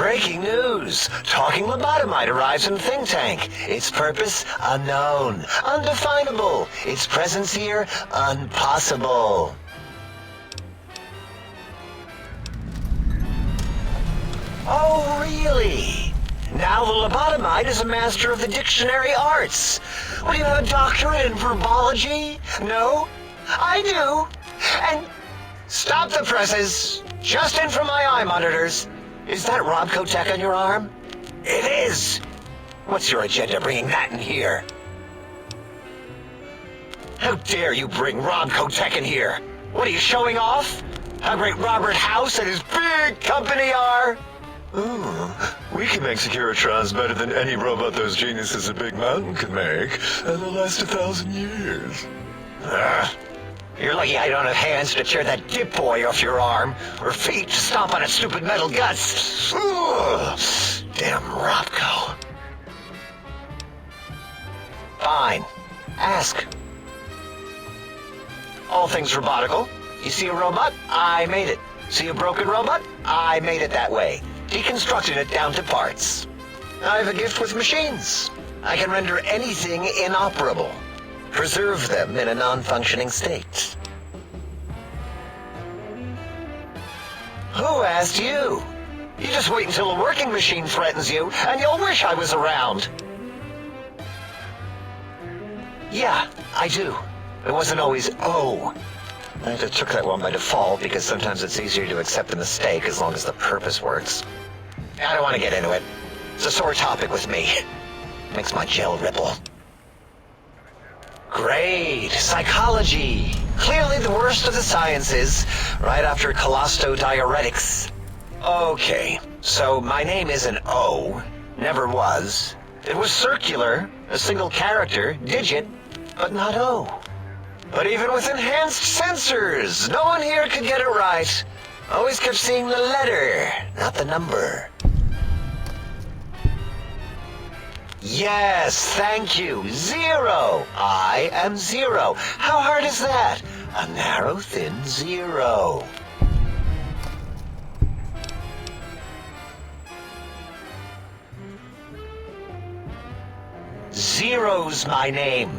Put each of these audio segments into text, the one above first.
Breaking news! Talking lobotomite arrives in think tank. Its purpose, unknown. Undefinable. Its presence here, impossible. Oh, really? Now the lobotomite is a master of the dictionary arts. What, do you have a doctorate in verbology? No? I do. And stop the presses. Just in from my eye monitors. Is that Robco Tech on your arm? It is. What's your agenda bringing that in here? How dare you bring Robco Tech in here? What are you showing off? How great Robert House and his big company are? Ooh, we can make Securitrons better than any robot those geniuses at Big Mountain can make, and they'll last 1,000 years. You're lucky I don't have hands to tear that dip boy off your arm, or feet to stomp on its stupid metal guts. Ugh. Damn Robco. Fine. Ask. All things robotical. You see a robot? I made it. See a broken robot? I made it that way. Deconstructed it down to parts. I have a gift with machines. I can render anything inoperable. Preserve them in a non-functioning state. Who asked you? You just wait until a working machine threatens you, and you'll wish I was around. Yeah, I do. It wasn't always oh. I just took that one by default because sometimes it's easier to accept the mistake as long as the purpose works. I don't want to get into it. It's a sore topic with me. Makes my gel ripple. Great! Psychology! Clearly the worst of the sciences, right after collostodiuretics. Okay, so my name is an O. Never was. It was circular, a single character, digit, but not O. But even with enhanced sensors, no one here could get it right. Always kept seeing the letter, not the number. Yes, thank you. 0. I am 0. How hard is that? A narrow, thin 0. Zero's my name.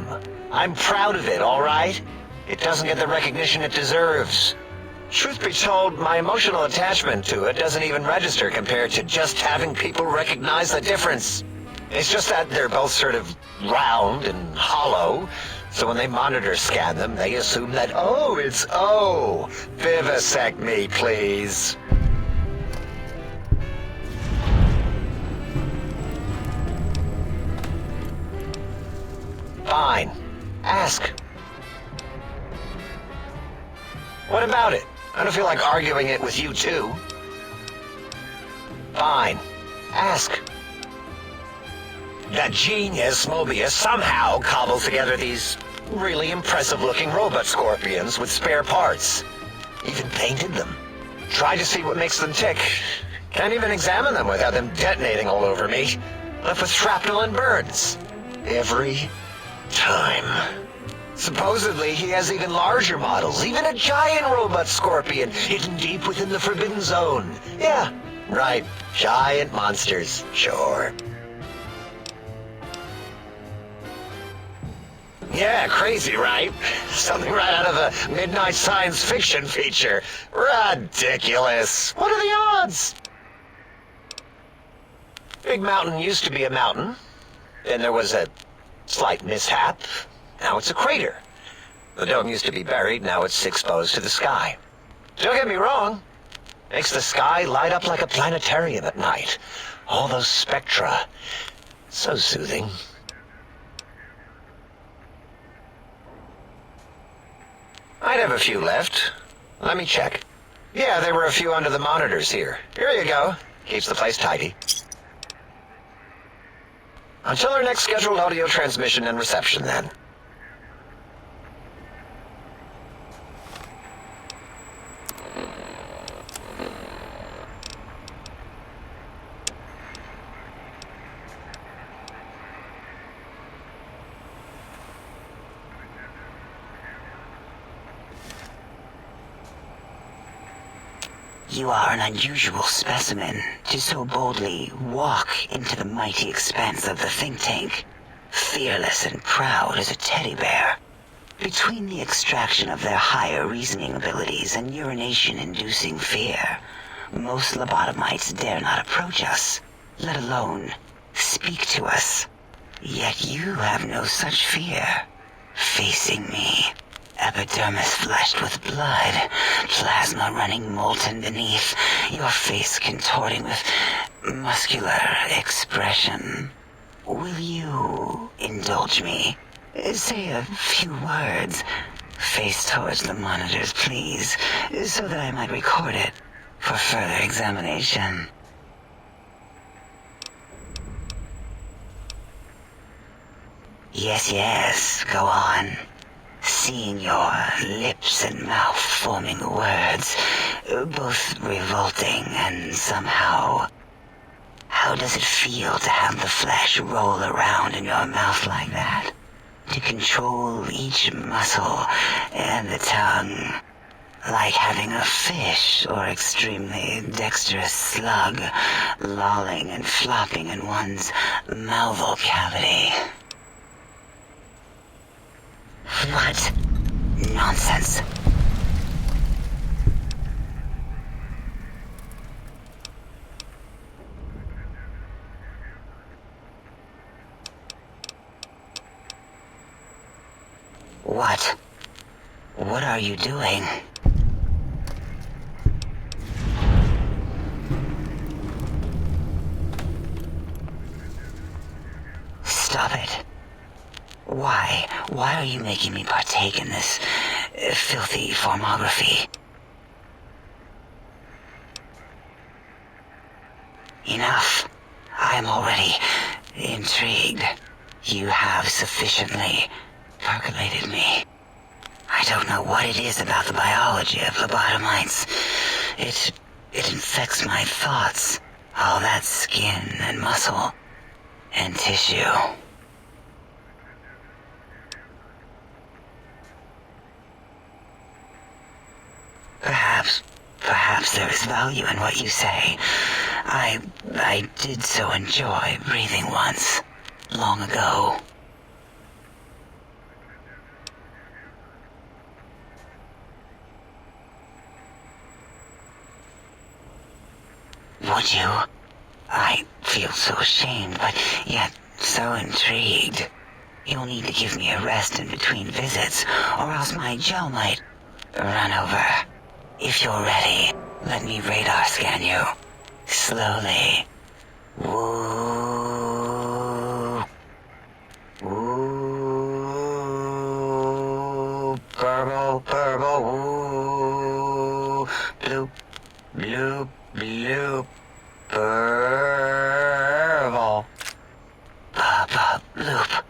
I'm proud of it, all right? It doesn't get the recognition it deserves. Truth be told, my emotional attachment to it doesn't even register compared to just having people recognize the difference. It's just that they're both sort of round and hollow, so when they monitor scan them, they assume that, oh, it's O. Vivisect me, please. Fine. Ask. What about it? I don't feel like arguing it with you, too. Fine. Ask. That genius, Mobius, somehow cobbled together these really impressive-looking robot scorpions with spare parts. Even painted them. Tried to see what makes them tick. Can't even examine them without them detonating all over me. Left with shrapnel and burns. Every time. Supposedly, he has even larger models, even a giant robot scorpion hidden deep within the Forbidden Zone. Yeah, right. Giant monsters, sure. Yeah, crazy, right? Something right out of a midnight science fiction feature. Ridiculous. What are the odds? Big Mountain used to be a mountain. Then there was a slight mishap. Now it's a crater. The dome used to be buried, now it's exposed to the sky. Don't get me wrong. Makes the sky light up like a planetarium at night. All those spectra. So soothing. I'd have a few left. Let me check. Yeah, there were a few under the monitors here. Here you go. Keeps the place tidy. Until our next scheduled audio transmission and reception, then. You are an unusual specimen to so boldly walk into the mighty expanse of the think tank, fearless and proud as a teddy bear. Between the extraction of their higher reasoning abilities and urination-inducing fear, most lobotomites dare not approach us, let alone speak to us. Yet you have no such fear. Facing me, epidermis flushed with blood, plasma running molten beneath, your face contorting with muscular expression. Will you indulge me? Say a few words. Face towards the monitors, please, so that I might record it for further examination. Yes, go on. Seeing your lips and mouth forming words, both revolting and somehow... How does it feel to have the flesh roll around in your mouth like that? To control each muscle and the tongue, like having a fish or extremely dexterous slug lolling and flopping in one's malval cavity. What nonsense. What are you doing? Stop it. Why are you making me partake in this filthy formography? Enough. I am already intrigued. You have sufficiently percolated me. I don't know what it is about the biology of lobotomites. It infects my thoughts. All that skin and muscle and tissue. Perhaps there is value in what you say. I did so enjoy breathing once, long ago. Would you? I feel so ashamed, but yet so intrigued. You'll need to give me a rest in between visits, or else my gel might run over. If you're ready, let me radar scan you. Slowly. Woo. Woo. Purple, purple, woo. Bloop, bloop, bloop. Purple. Ba-ba, bloop.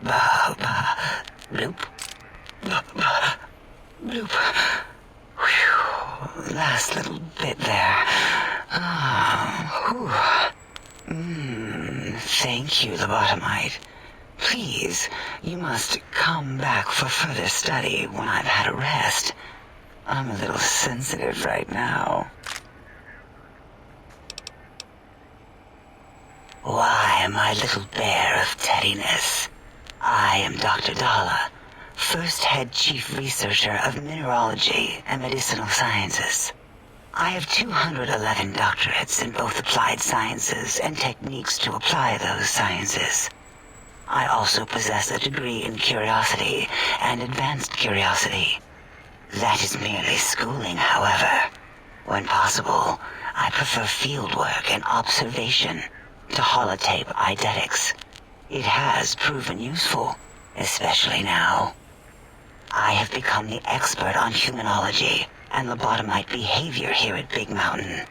Ba-ba, bloop. Ba-ba, bloop. Whew. Last little bit there. Thank you, lobotomite. Please, you must come back for further study when I've had a rest. I'm a little sensitive right now. Why, my little bear of teddiness. I am Dr. Dalla, first head chief researcher of mineralogy and medicinal sciences. I have 211 doctorates in both applied sciences and techniques to apply those sciences. I also possess a degree in curiosity and advanced curiosity. That is merely schooling, however. When possible, I prefer fieldwork and observation to holotape eidetics. It has proven useful, especially now. I have become the expert on humanology and lobotomite behavior here at Big Mountain.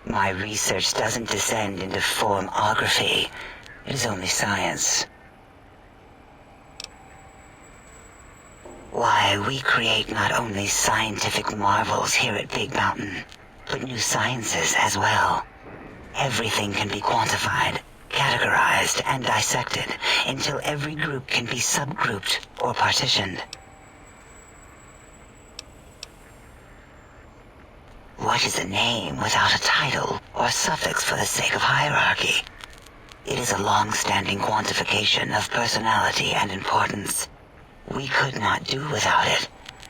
My research doesn't descend into formography. It is only science. Why, we create not only scientific marvels here at Big Mountain, but new sciences as well. Everything can be quantified, categorized, and dissected until every group can be subgrouped or partitioned. What is a name without a title or suffix for the sake of hierarchy? It is a long-standing quantification of personality and importance. We could not do without it.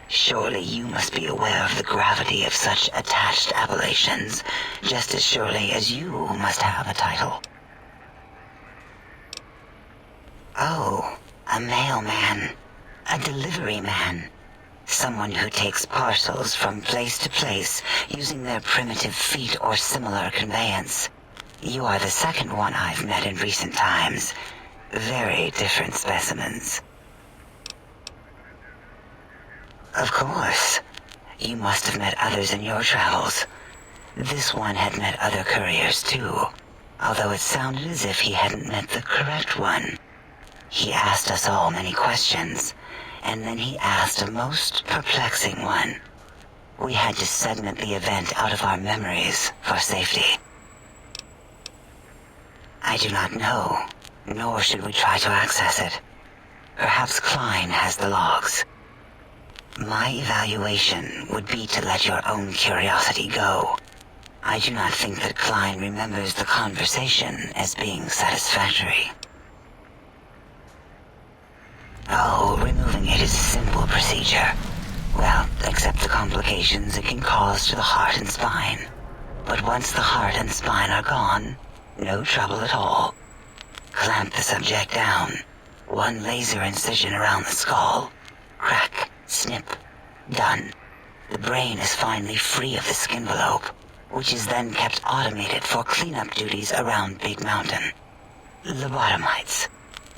Surely you must be aware of the gravity of such attached appellations, just as surely as you must have a title. Oh, a mailman. A delivery man. Someone who takes parcels from place to place using their primitive feet or similar conveyance. You are the second one I've met in recent times. Very different specimens. Of course. You must have met others in your travels. This one had met other couriers too, although it sounded as if he hadn't met the correct one. He asked us all many questions, and then he asked a most perplexing one. We had to segment the event out of our memories for safety. I do not know, nor should we try to access it. Perhaps Klein has the logs. My evaluation would be to let your own curiosity go. I do not think that Klein remembers the conversation as being satisfactory. Oh, removing it is a simple procedure. Well, except the complications it can cause to the heart and spine. But once the heart and spine are gone, no trouble at all. Clamp the subject down. One laser incision around the skull. Crack, snip, done. The brain is finally free of the skin envelope, which is then kept automated for cleanup duties around Big Mountain. Lobotomites.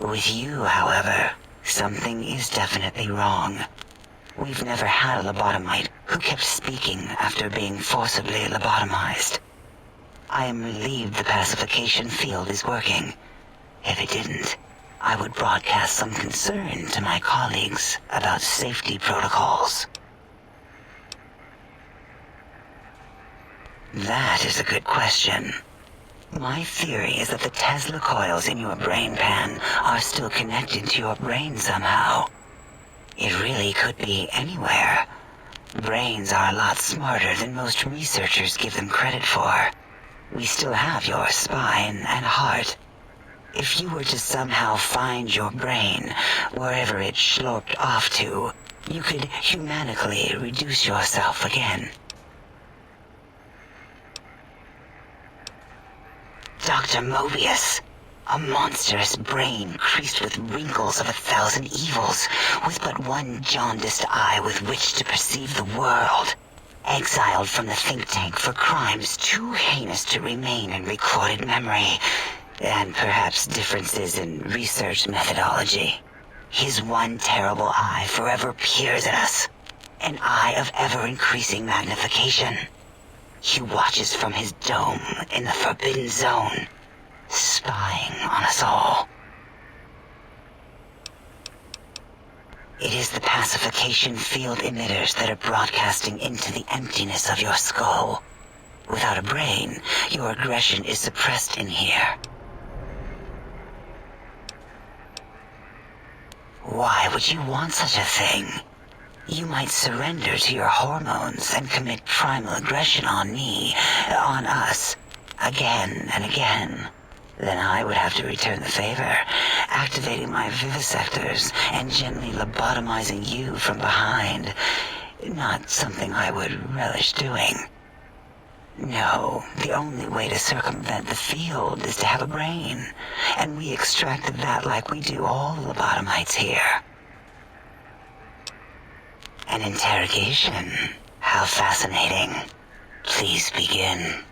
With you, however, something is definitely wrong. We've never had a lobotomite who kept speaking after being forcibly lobotomized. I am relieved the pacification field is working. If it didn't, I would broadcast some concern to my colleagues about safety protocols. That is a good question. My theory is that the Tesla coils in your brain pan are still connected to your brain somehow. It really could be anywhere. Brains are a lot smarter than most researchers give them credit for. We still have your spine and heart. If you were to somehow find your brain, wherever it sloped off to, you could humanically reduce yourself again. Dr. Mobius, a monstrous brain creased with wrinkles of 1,000 evils, with but one jaundiced eye with which to perceive the world. Exiled from the think tank for crimes too heinous to remain in recorded memory, and perhaps differences in research methodology. His one terrible eye forever peers at us, an eye of ever-increasing magnification. He watches from his dome in the Forbidden Zone, spying on us all. It is the pacification field emitters that are broadcasting into the emptiness of your skull. Without a brain, your aggression is suppressed in here. Why would you want such a thing? You might surrender to your hormones and commit primal aggression on me, on us, again and again. Then I would have to return the favor, activating my vivisectors and gently lobotomizing you from behind. Not something I would relish doing. No, the only way to circumvent the field is to have a brain, and we extracted that like we do all lobotomites here. An interrogation. How fascinating. Please begin.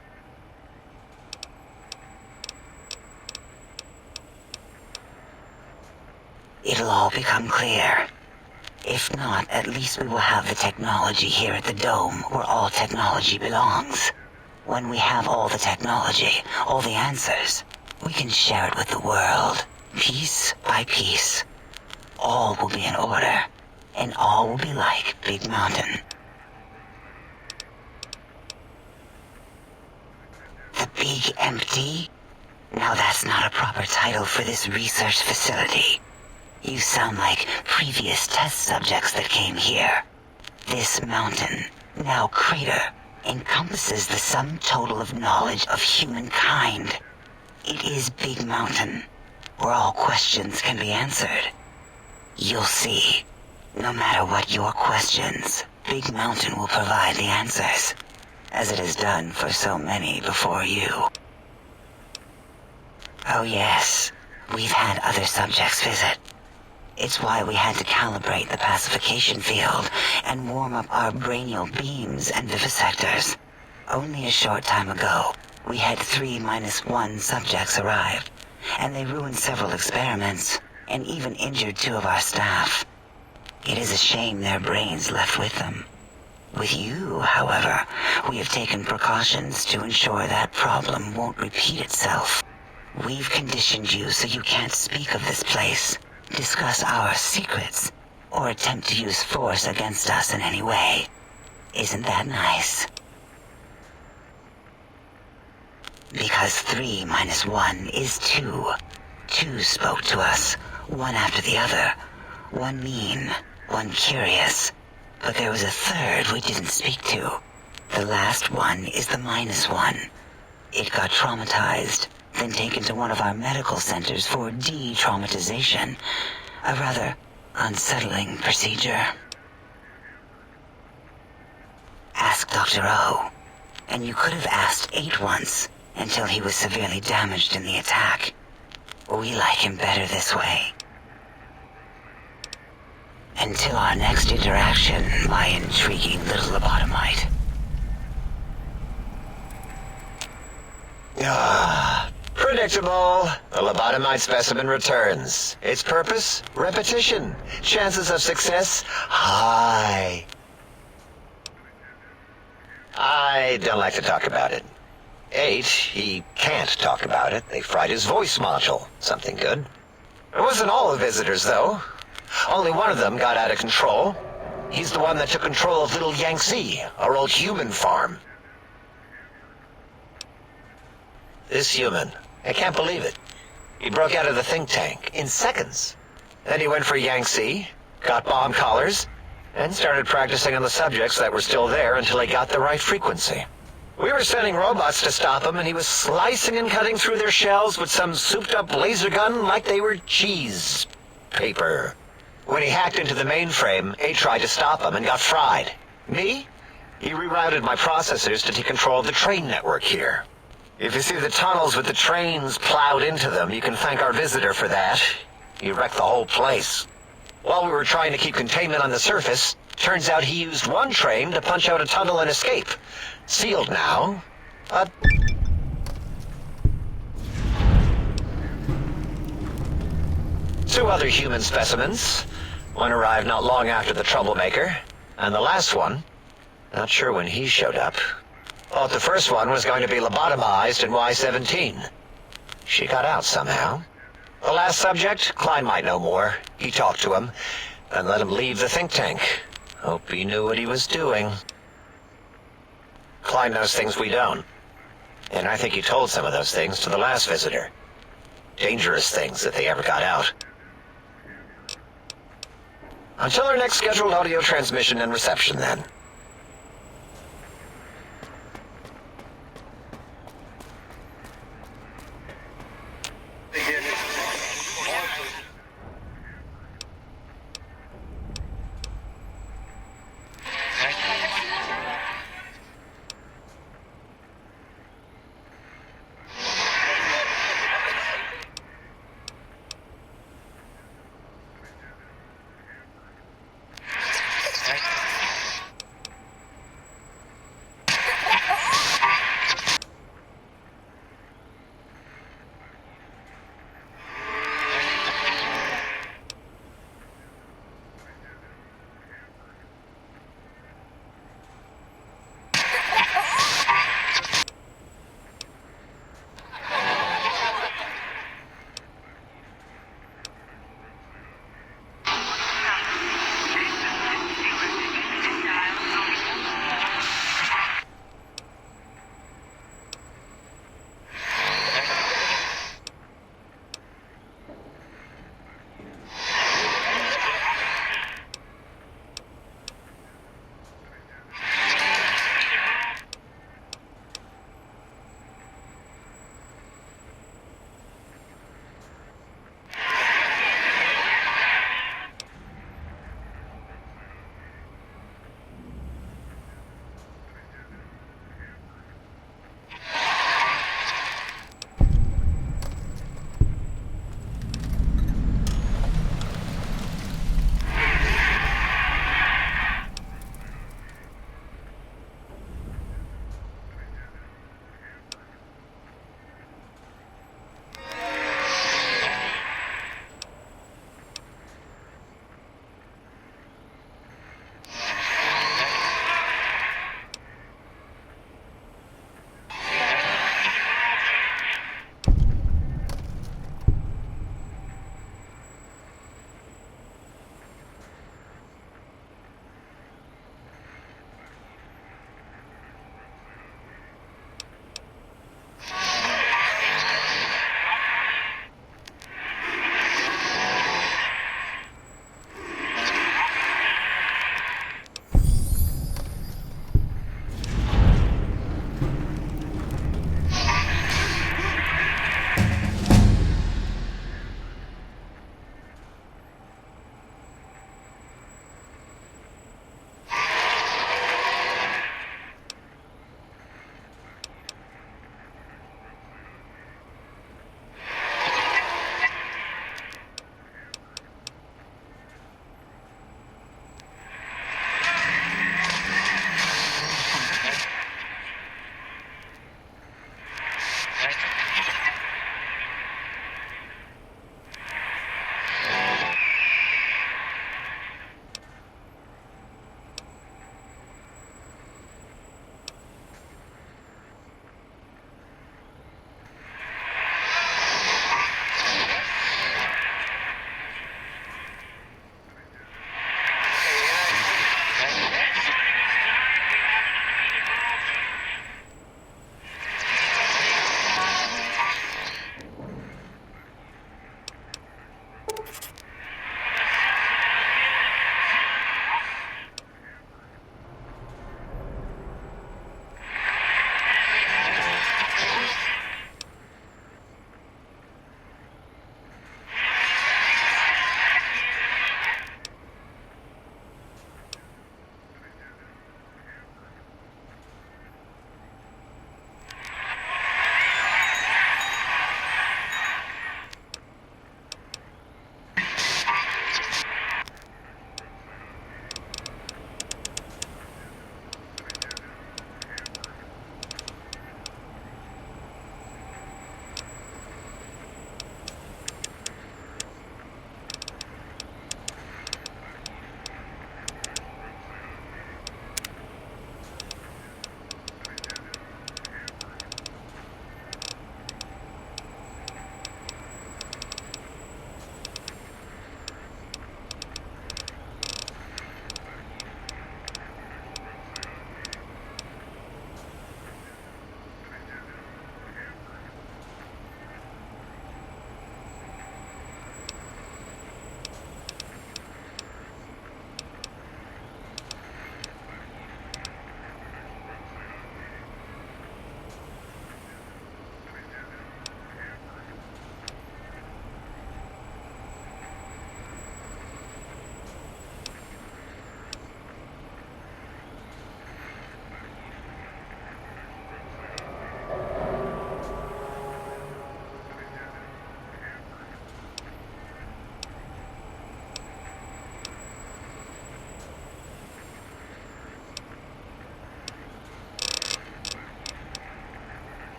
It'll all become clear. If not, at least we will have the technology here at the Dome, where all technology belongs. When we have all the technology, all the answers, we can share it with the world, piece by piece. All will be in order, and all will be like Big Mountain. The Big Empty? Now that's not a proper title for this research facility. You sound like previous test subjects that came here. This mountain, now crater, encompasses the sum total of knowledge of humankind. It is Big Mountain, where all questions can be answered. You'll see. No matter what your questions, Big Mountain will provide the answers, as it has done for so many before you. Oh yes, we've had other subjects visit. It's why we had to calibrate the pacification field and warm up our brainial beams and vivisectors. Only a short time ago, we had 3-1 subjects arrive, and they ruined several experiments, and even injured 2 of our staff. It is a shame their brains left with them. With you, however, we have taken precautions to ensure that problem won't repeat itself. We've conditioned you so you can't speak of this place, discuss our secrets, or attempt to use force against us in any way. Isn't that nice? Because 3-1 is 2. 2 spoke to us, one after the other. One mean, one curious. But there was a third we didn't speak to. The last one is the -1. It got traumatized, then taken to one of our medical centers for de-traumatization. A rather unsettling procedure. Ask Dr. O. And you could have asked 8 once, until he was severely damaged in the attack. We like him better this way. Until our next interaction, my intriguing little lobotomite. Predictable. The lobotomite specimen returns. Its purpose? Repetition. Chances of success? High. I don't like to talk about it. 8, he can't talk about it. They fried his voice module. Something good. It wasn't all the visitors, though. Only one of them got out of control. He's the one that took control of Little Yangtze, our old human farm. This human, I can't believe it. He broke out of the think tank in seconds. Then he went for Yangtze, got bomb collars, and started practicing on the subjects that were still there until he got the right frequency. We were sending robots to stop him, and he was slicing and cutting through their shells with some souped-up laser gun like they were cheese paper. When he hacked into the mainframe, 8 tried to stop him and got fried. Me? He rerouted my processors to take control of the train network here. If you see the tunnels with the trains plowed into them, you can thank our visitor for that. He wrecked the whole place. While we were trying to keep containment on the surface, turns out he used one train to punch out a tunnel and escape. Sealed now, but... Two other human specimens. One arrived not long after the troublemaker, and the last one, not sure when he showed up. Thought the first one was going to be lobotomized in Y-17. She got out somehow. The last subject, Klein might know more. He talked to him, and let him leave the think tank. Hope he knew what he was doing. Klein knows things we don't. And I think he told some of those things to the last visitor. Dangerous things if they ever got out. Until our next scheduled audio transmission and reception, then.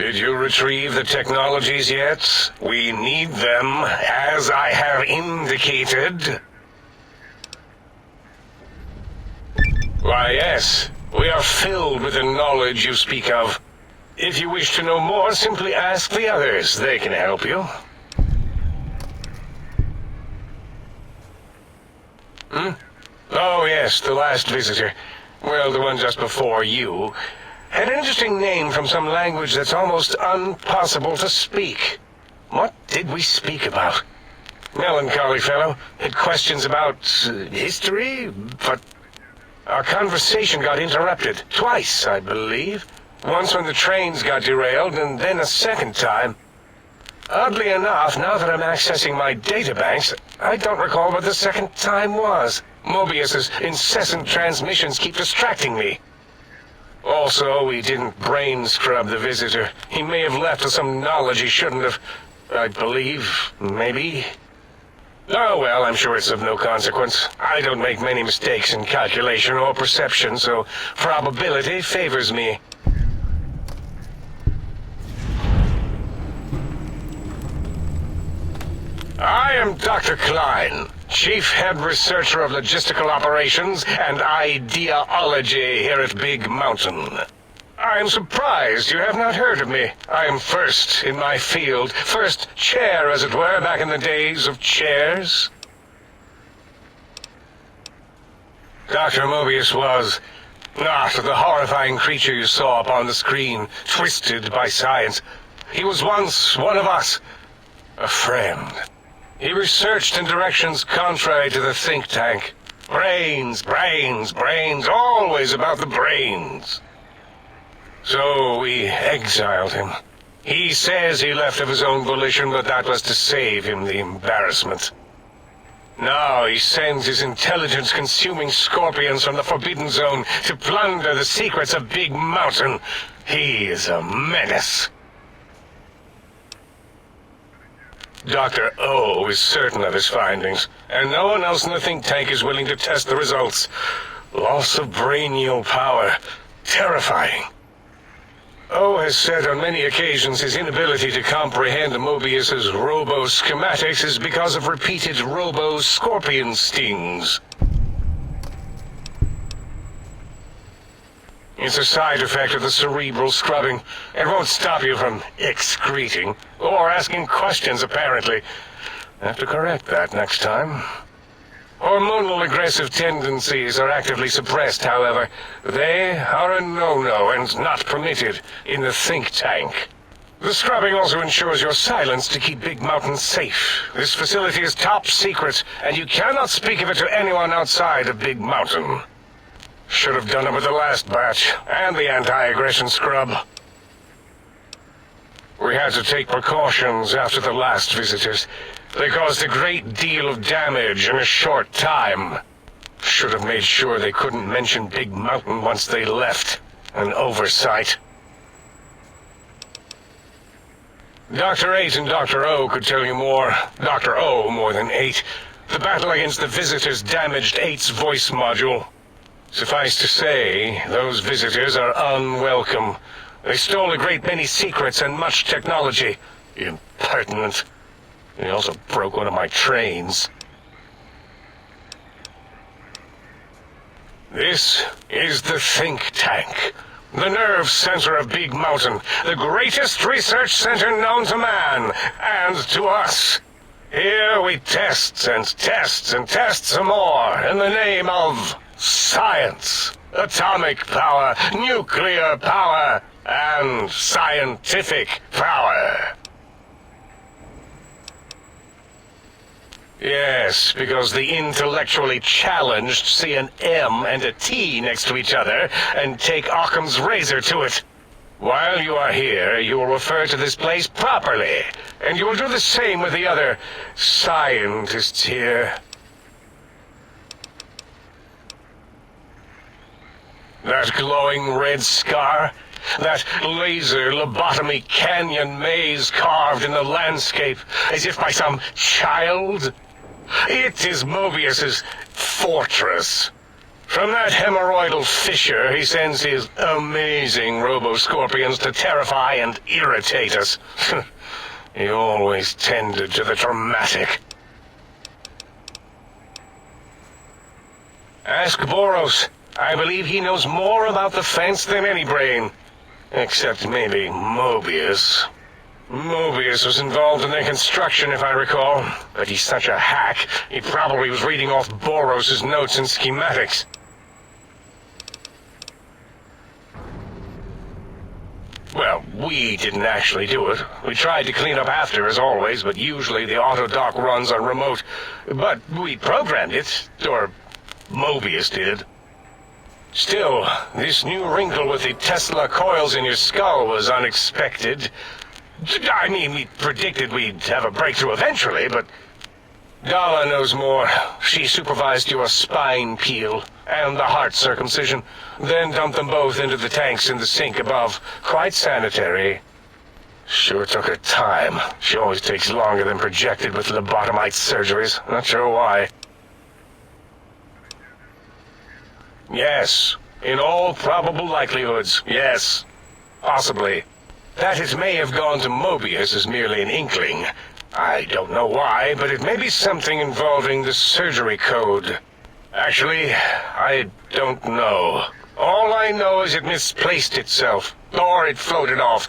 Did you retrieve the technologies yet? We need them, as I have indicated. Why, yes. We are filled with the knowledge you speak of. If you wish to know more, simply ask the others. They can help you. Oh, yes, the last visitor. Well, the one just before you. Had an interesting name from some language that's almost impossible to speak. What did we speak about? Melancholy fellow. Had questions about history, but our conversation got interrupted. Twice, I believe. Once when the trains got derailed, and then a second time. Oddly enough, now that I'm accessing my databanks, I don't recall what the second time was. Mobius's incessant transmissions keep distracting me. Also, we didn't brain scrub the visitor. He may have left with some knowledge he shouldn't have. I believe, maybe. Oh, well, I'm sure it's of no consequence. I don't make many mistakes in calculation or perception, so probability favors me. I am Dr. Klein, Chief Head Researcher of Logistical Operations and Ideology here at Big Mountain. I am surprised you have not heard of me. I am first in my field, first chair, as it were, back in the days of chairs. Dr. Mobius was not the horrifying creature you saw upon the screen, twisted by science. He was once one of us, a friend. He researched in directions contrary to the think tank. Brains, brains, brains, always about the brains. So we exiled him. He says he left of his own volition, but that was to save him the embarrassment. Now he sends his intelligence-consuming scorpions from the Forbidden Zone to plunder the secrets of Big Mountain. He is a menace. Dr. O is certain of his findings, and no one else in the think tank is willing to test the results. Loss of brainial power. Terrifying. O has said on many occasions his inability to comprehend Mobius's robo-schematics is because of repeated robo-scorpion stings. It's a side effect of the cerebral scrubbing. It won't stop you from excreting, or asking questions, apparently. Have to correct that next time. Hormonal aggressive tendencies are actively suppressed, however. They are a no-no and not permitted in the think tank. The scrubbing also ensures your silence to keep Big Mountain safe. This facility is top secret, and you cannot speak of it to anyone outside of Big Mountain. Should have done it with the last batch, and the anti-aggression scrub. We had to take precautions after the last visitors. They caused a great deal of damage in a short time. Should have made sure they couldn't mention Big Mountain once they left. An oversight. Dr. 8 and Dr. O could tell you more. Dr. O more than 8. The battle against the visitors damaged 8's voice module. Suffice to say, those visitors are unwelcome. They stole a great many secrets and much technology. Impertinent. They also broke one of my trains. This is the think tank. The nerve center of Big Mountain. The greatest research center known to man, and to us. Here we test and test and test some more in the name of science, atomic power, nuclear power, and scientific power. Yes, because the intellectually challenged see an M and a T next to each other and take Occam's razor to it. While you are here, you will refer to this place properly, and you will do the same with the other scientists here. That glowing red scar, that laser lobotomy canyon maze carved in the landscape as if by some child, it is Mobius's fortress. From that hemorrhoidal fissure, he sends his amazing robo-scorpions to terrify and irritate us. He always tended to the dramatic. Ask Boros. I believe he knows more about the fence than any brain. Except maybe Mobius. Mobius was involved in their construction, if I recall. But he's such a hack, he probably was reading off Boros' notes and schematics. Well, we didn't actually do it. We tried to clean up after, as always, but usually the auto-dock runs on remote. But we programmed it, or Mobius did. Still, this new wrinkle with the Tesla coils in your skull was unexpected. I mean, we predicted we'd have a breakthrough eventually, but Dala knows more. She supervised your spine peel and the heart circumcision, then dumped them both into the tanks in the sink above. Quite sanitary. Sure took her time. She always takes longer than projected with lobotomite surgeries. Not sure why. Yes. In all probable likelihoods, yes. Possibly. That it may have gone to Mobius is merely an inkling. I don't know why, but it may be something involving the surgery code. Actually, I don't know. All I know is it misplaced itself, or it floated off.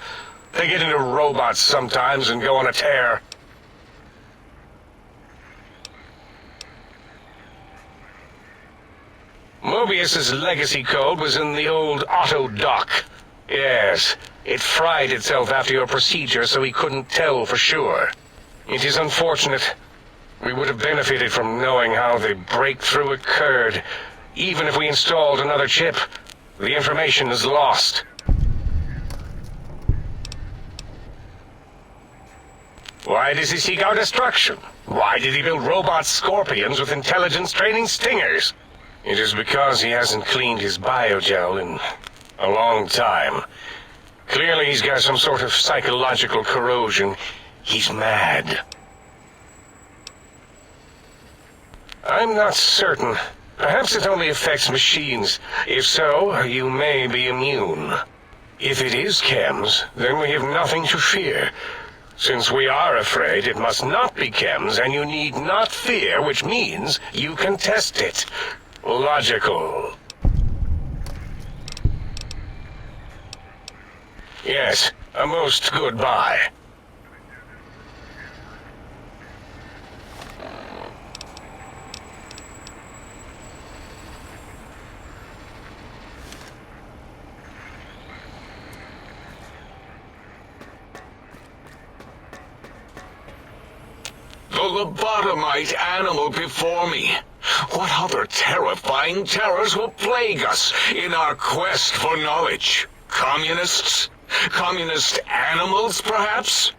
They get into robots sometimes and go on a tear. Mobius's legacy code was in the old auto-dock. Yes, it fried itself after your procedure, so he couldn't tell for sure. It is unfortunate. We would have benefited from knowing how the breakthrough occurred. Even if we installed another chip, the information is lost. Why does he seek our destruction? Why did he build robot scorpions with intelligence training stingers? It is because he hasn't cleaned his biogel in a long time. Clearly he's got some sort of psychological corrosion. He's mad. I'm not certain. Perhaps it only affects machines. If so, you may be immune. If it is chems, then we have nothing to fear. Since we are afraid, it must not be chems, and you need not fear, which means you can test it. Logical. Yes, a most goodbye. The lobotomite animal before me. What other terrifying terrors will plague us in our quest for knowledge? Communists? Communist animals, perhaps?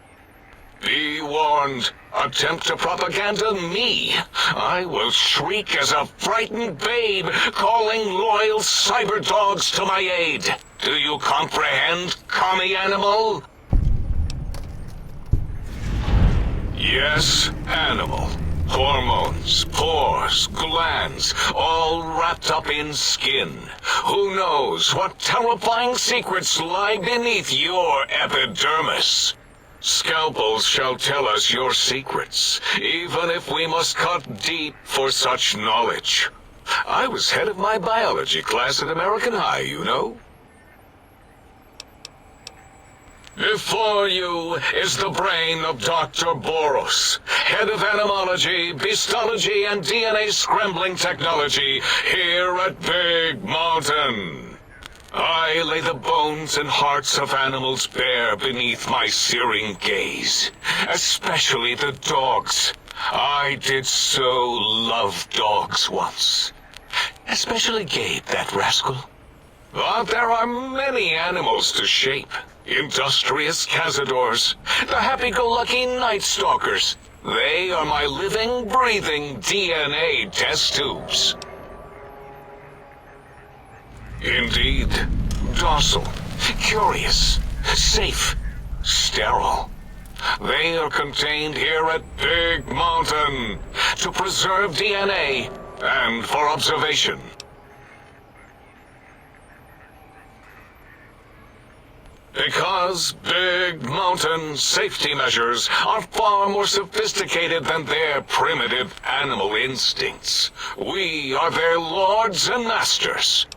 Be warned. Attempt to propaganda me. I will shriek as a frightened babe, calling loyal cyber dogs to my aid. Do you comprehend, commie animal? Yes, animal. Hormones, pores, glands, all wrapped up in skin. Who knows what terrifying secrets lie beneath your epidermis? Scalpels shall tell us your secrets, even if we must cut deep for such knowledge. I was head of my biology class at American High, you know. Before you is the brain of Dr. Boros, head of animology, beastology, and DNA scrambling technology here at Big Mountain. I lay the bones and hearts of animals bare beneath my searing gaze, especially the dogs. I did so love dogs once. Especially Gabe, that rascal. But there are many animals to shape. Industrious cazadors, the happy-go-lucky night stalkers. They are my living, breathing DNA test tubes. Indeed, docile, curious, safe, sterile. They are contained here at Big Mountain to preserve DNA and for observation. Because Big Mountain safety measures are far more sophisticated than their primitive animal instincts. We are their lords and masters.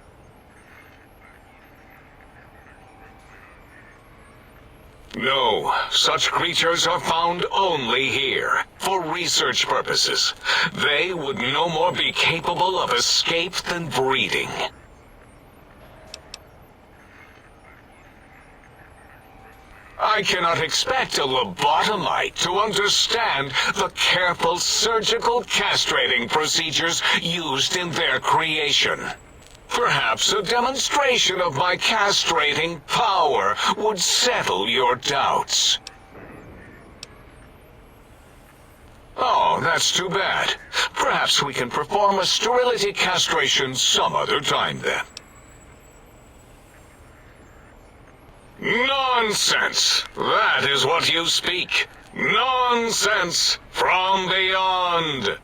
No, such creatures are found only here, for research purposes. They would no more be capable of escape than breeding. I cannot expect a lobotomite to understand the careful surgical castrating procedures used in their creation. Perhaps a demonstration of my castrating power would settle your doubts. Oh, that's too bad. Perhaps we can perform a sterility castration some other time then. Nonsense! That is what you speak. Nonsense from beyond.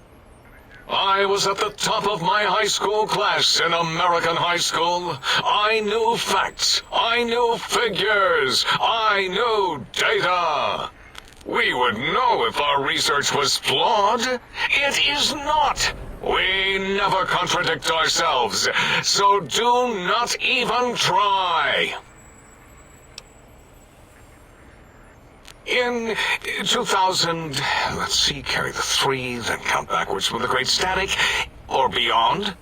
I was at the top of my high school class in American high school. I knew facts. I knew figures. I knew data. We would know if our research was flawed. It is not. We never contradict ourselves, so do not even try. In 2000, let's see, carry the 3, then count backwards from the Great Static, or beyond,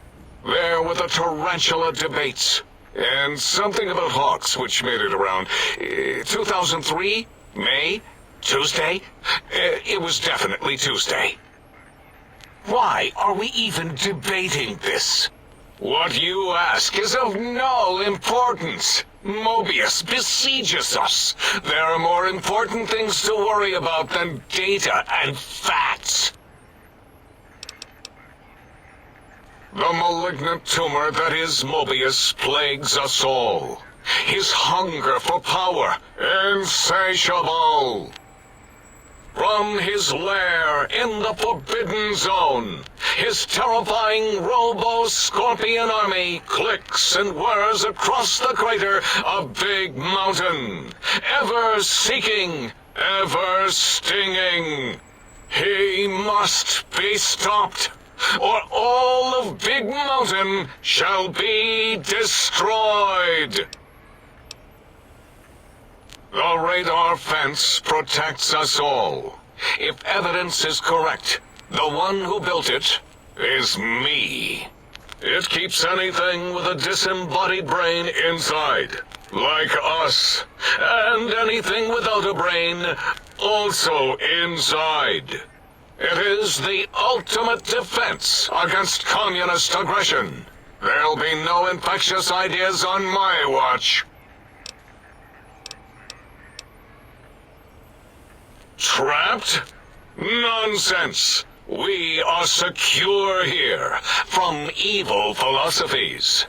there were the tarantula debates, and something about hawks, which made it around 2003, May, Tuesday. It was definitely Tuesday. Why are we even debating this? What you ask is of no importance. Mobius besieges us. There are more important things to worry about than data and facts. The malignant tumor that is Mobius plagues us all. His hunger for power, insatiable. From his lair in the Forbidden Zone, his terrifying Robo-Scorpion army clicks and whirs across the crater of Big Mountain, ever seeking, ever stinging. He must be stopped, or all of Big Mountain shall be destroyed. The radar fence protects us all. If evidence is correct, the one who built it is me. It keeps anything with a disembodied brain inside, like us, and anything without a brain also inside. It is the ultimate defense against communist aggression. There'll be no infectious ideas on my watch. Trapped? Nonsense! We are secure here from evil philosophies.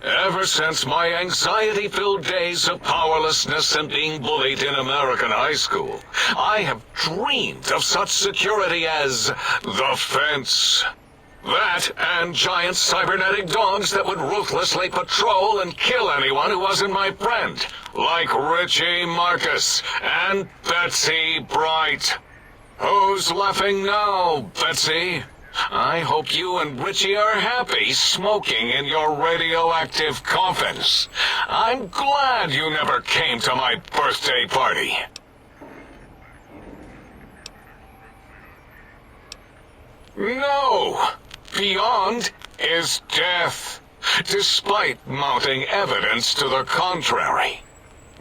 Ever since my anxiety-filled days of powerlessness and being bullied in American high school, I have dreamed of such security as the fence. That and giant cybernetic dogs that would ruthlessly patrol and kill anyone who wasn't my friend, like Richie Marcus and Betsy Bright. Who's laughing now, Betsy? I hope you and Richie are happy smoking in your radioactive coffins. I'm glad you never came to my birthday party. No! Beyond is death, despite mounting evidence to the contrary.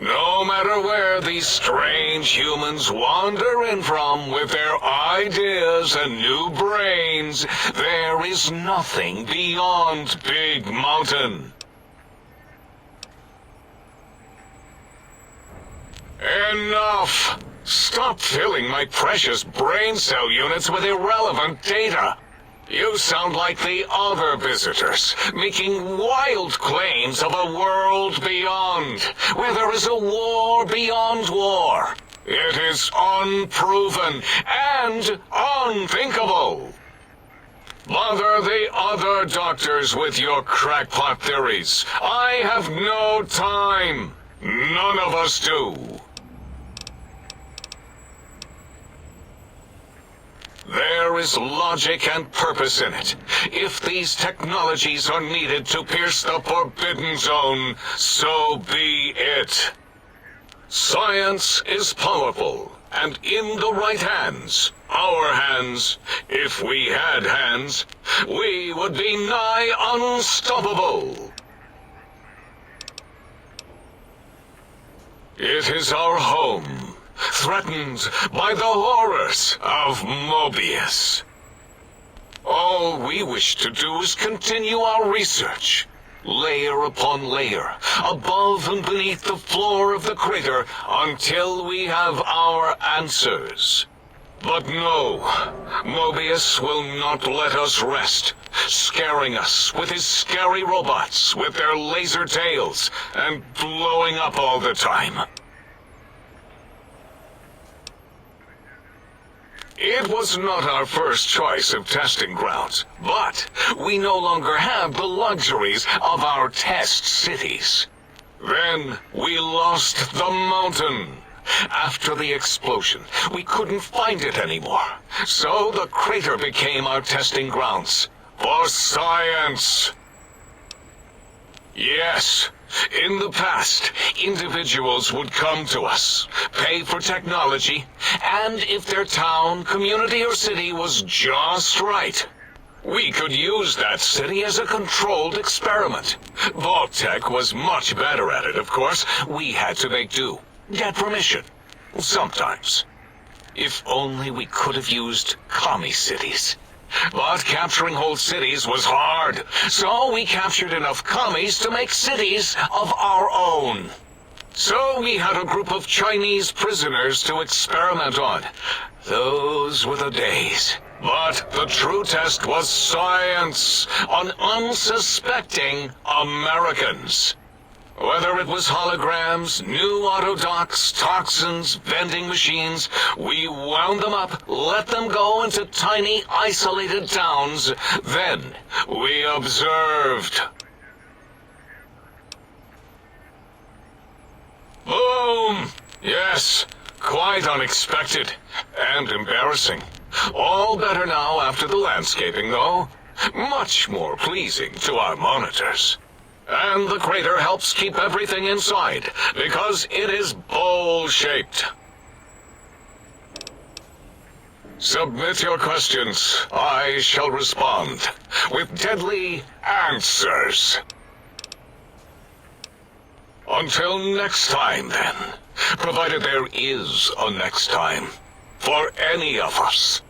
No matter where these strange humans wander in from with their ideas and new brains, there is nothing beyond Big Mountain. Enough! Stop filling my precious brain cell units with irrelevant data. You sound like the other visitors, making wild claims of a world beyond, where there is a war beyond war. It is unproven and unthinkable. Bother the other doctors with your crackpot theories. I have no time. None of us do. There is logic and purpose in it. If these technologies are needed to pierce the Forbidden Zone, so be it. Science is powerful, and in the right hands, our hands, if we had hands, we would be nigh unstoppable. It is our home, threatened by the horrors of Mobius. All we wish to do is continue our research, layer upon layer, above and beneath the floor of the crater, until we have our answers. But no, Mobius will not let us rest, scaring us with his scary robots with their laser tails and blowing up all the time. It was not our first choice of testing grounds, but we no longer have the luxuries of our test cities. Then we lost the mountain. After the explosion, we couldn't find it anymore, so the crater became our testing grounds for science. Yes, in the past, individuals would come to us, pay for technology, and if their town, community, or city was just right, we could use that city as a controlled experiment. Vault-Tec was much better at it, of course. We had to make do, get permission, sometimes. If only we could have used commie cities. But capturing whole cities was hard, so we captured enough commies to make cities of our own. So we had a group of Chinese prisoners to experiment on. Those were the days. But the true test was science on unsuspecting Americans. Whether it was holograms, new autodocs, toxins, vending machines, we wound them up, let them go into tiny, isolated towns. Then we observed. Boom! Yes, quite unexpected and embarrassing. All better now after the landscaping, though. Much more pleasing to our monitors. And the crater helps keep everything inside, because it is bowl-shaped. Submit your questions. I shall respond with deadly answers. Until next time, then. Provided there is a next time. For any of us.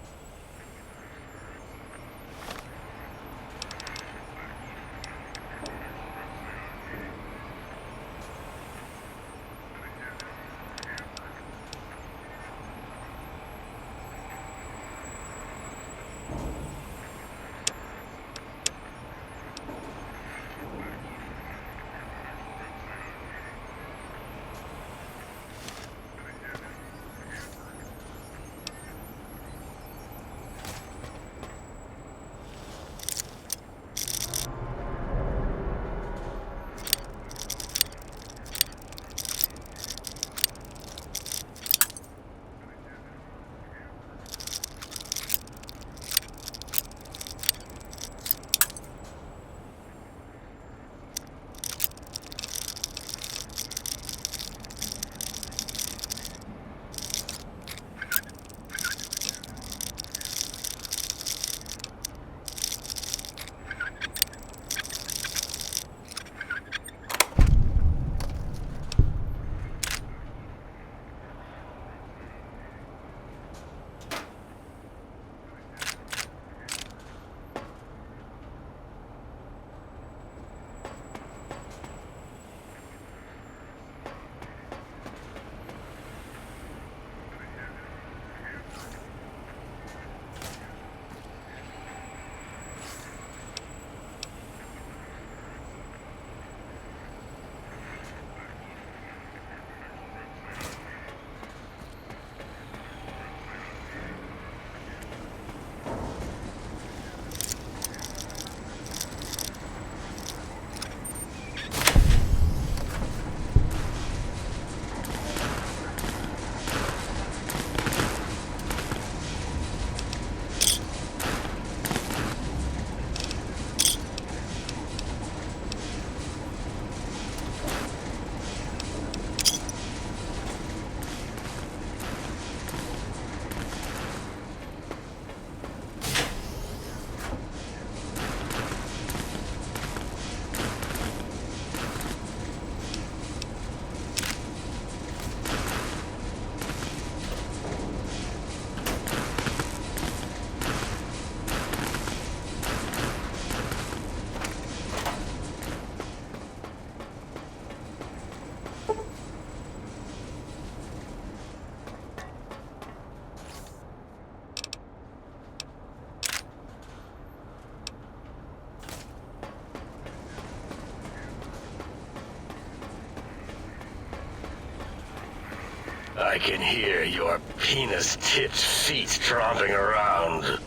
I can hear your penis-tipped feet tromping around.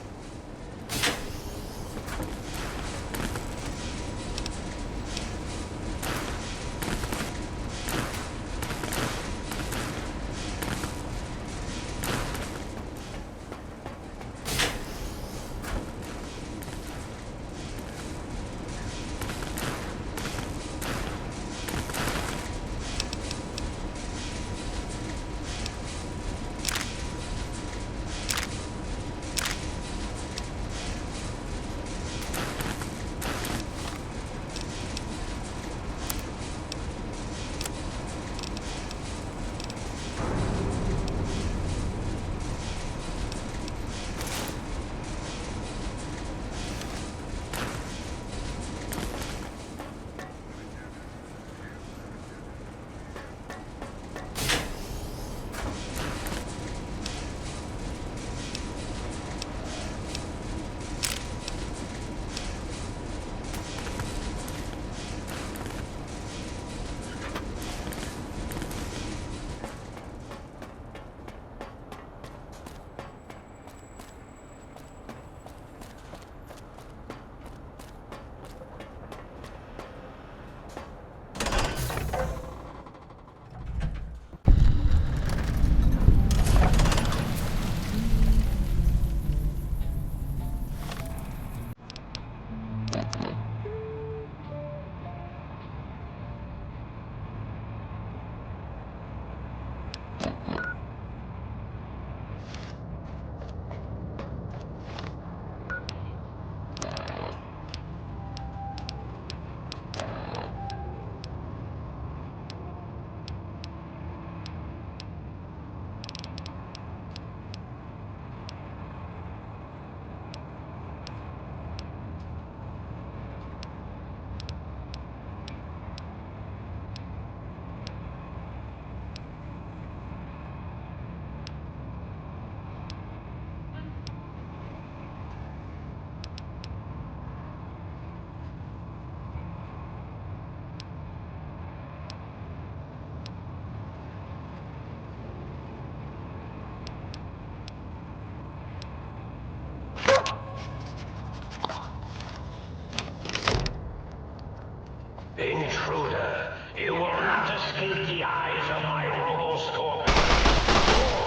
Intruder, you will not escape the eyes of my Roboscorpion.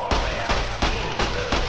Or their fingers.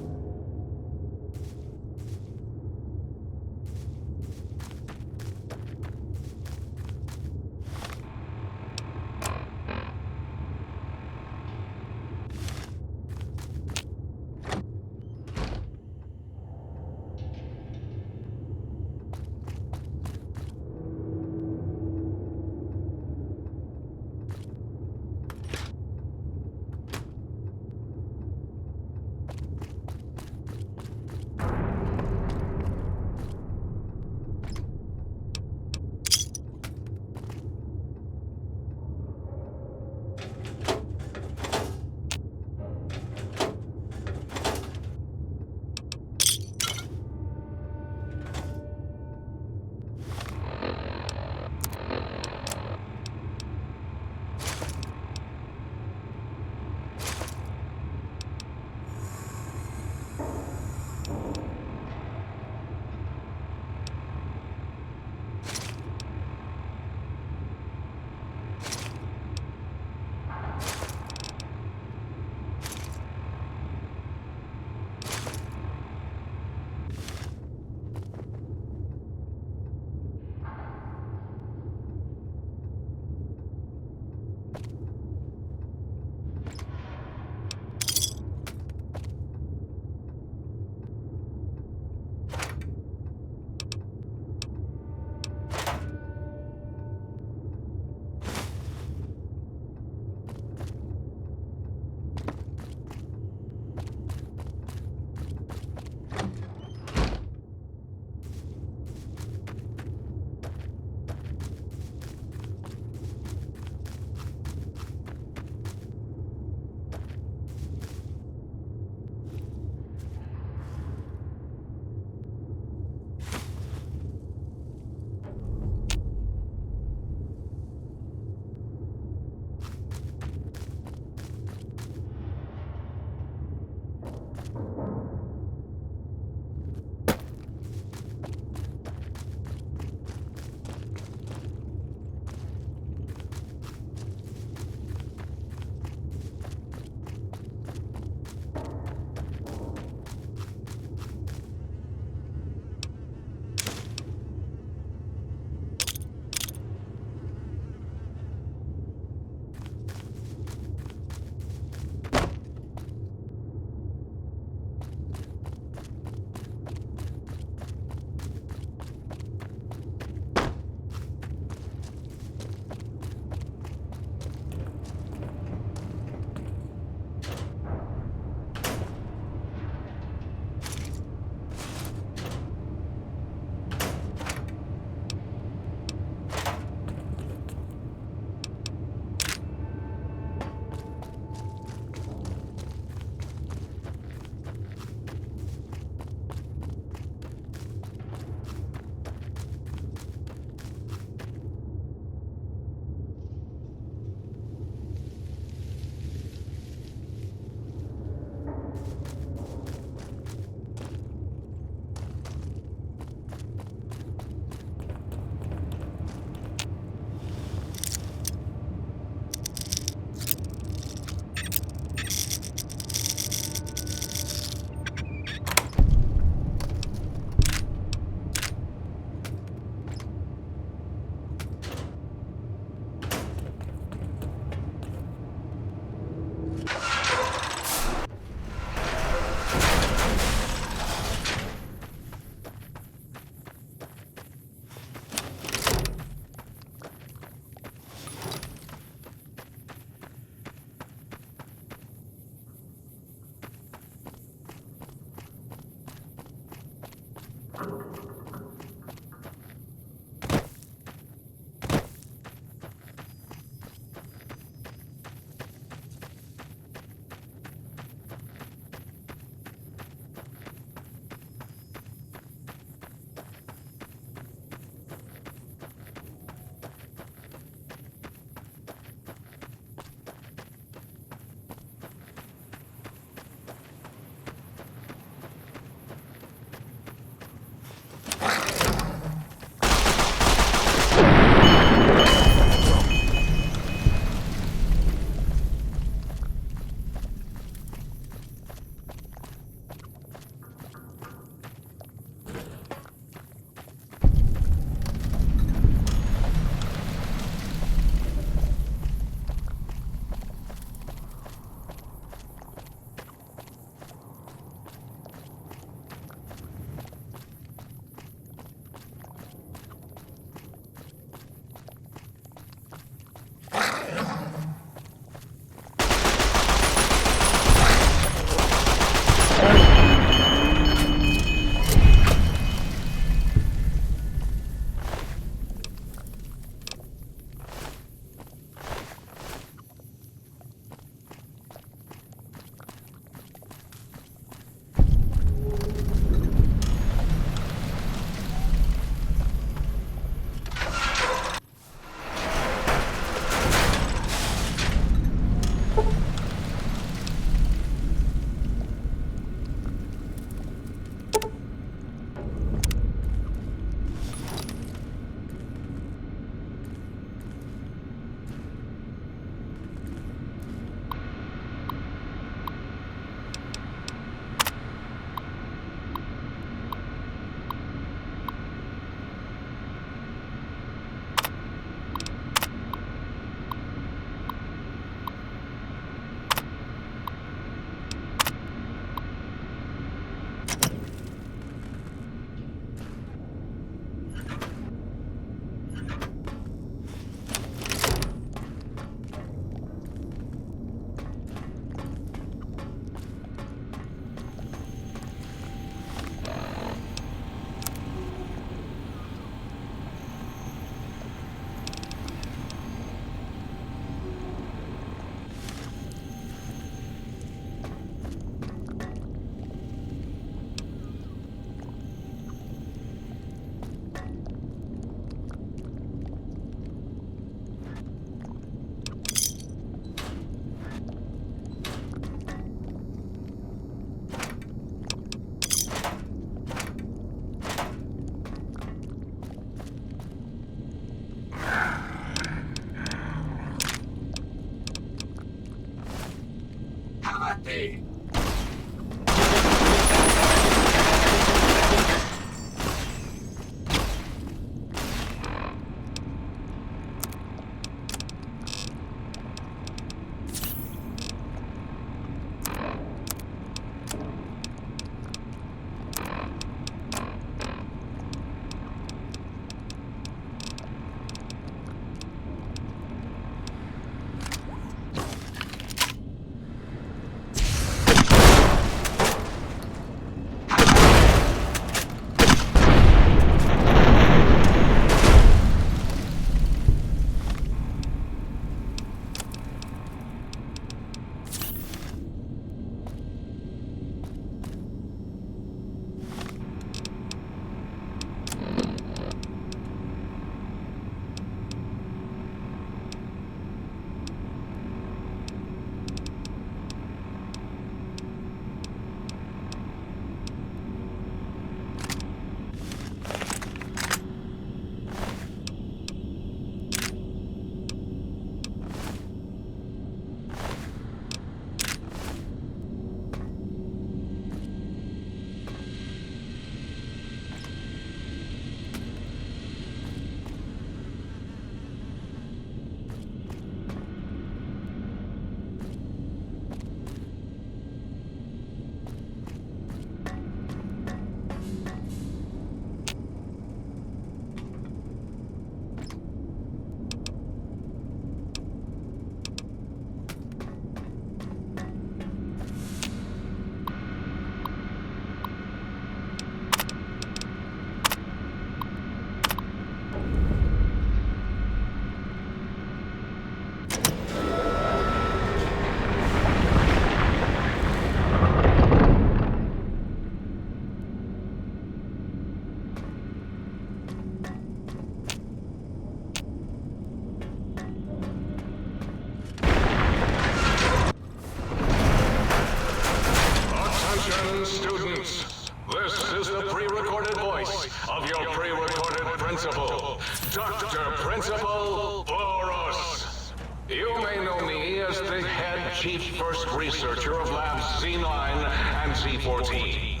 Principal, Dr. Principal Boros. You may know me as the head chief first researcher of Labs Z9 and Z14.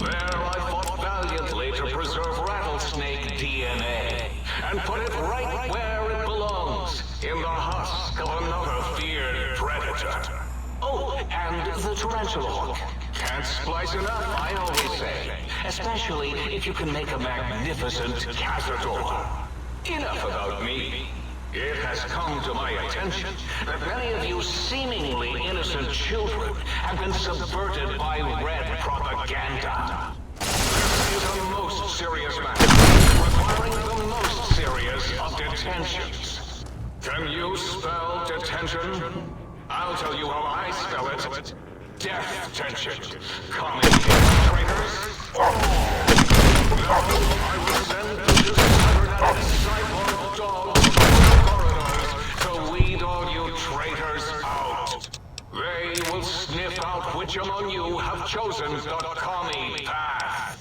There I fought valiantly to preserve rattlesnake DNA and put it right where it belongs, in the husk of another feared predator. Oh, and the tarantula hook. Can't splice enough, I always say. Especially if you can make a magnificent cazador. Enough about me. It has come to my attention that many of you seemingly innocent children have been subverted by red propaganda. This is a most serious matter, requiring the most serious of detentions. Can you spell detention? I'll tell you how I spell it. Death tension. Communist traitors. Now I will send the cybernetic cyborg dogs to the corridors to weed all you traitors out. They will sniff out which among you have chosen the commie path.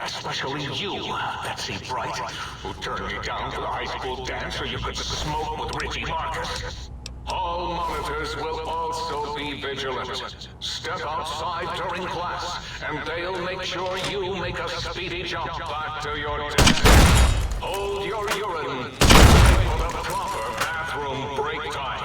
Especially you, Betsy Bright, who turned me down for the high school dance so you could smoke with Richie Marcus. All monitors will also be vigilant. Step outside during class, and they'll make sure you make a speedy jump back to your desk. Hold your urine. Wait for the proper bathroom break time.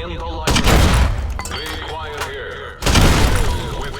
in the light. Be quiet here. With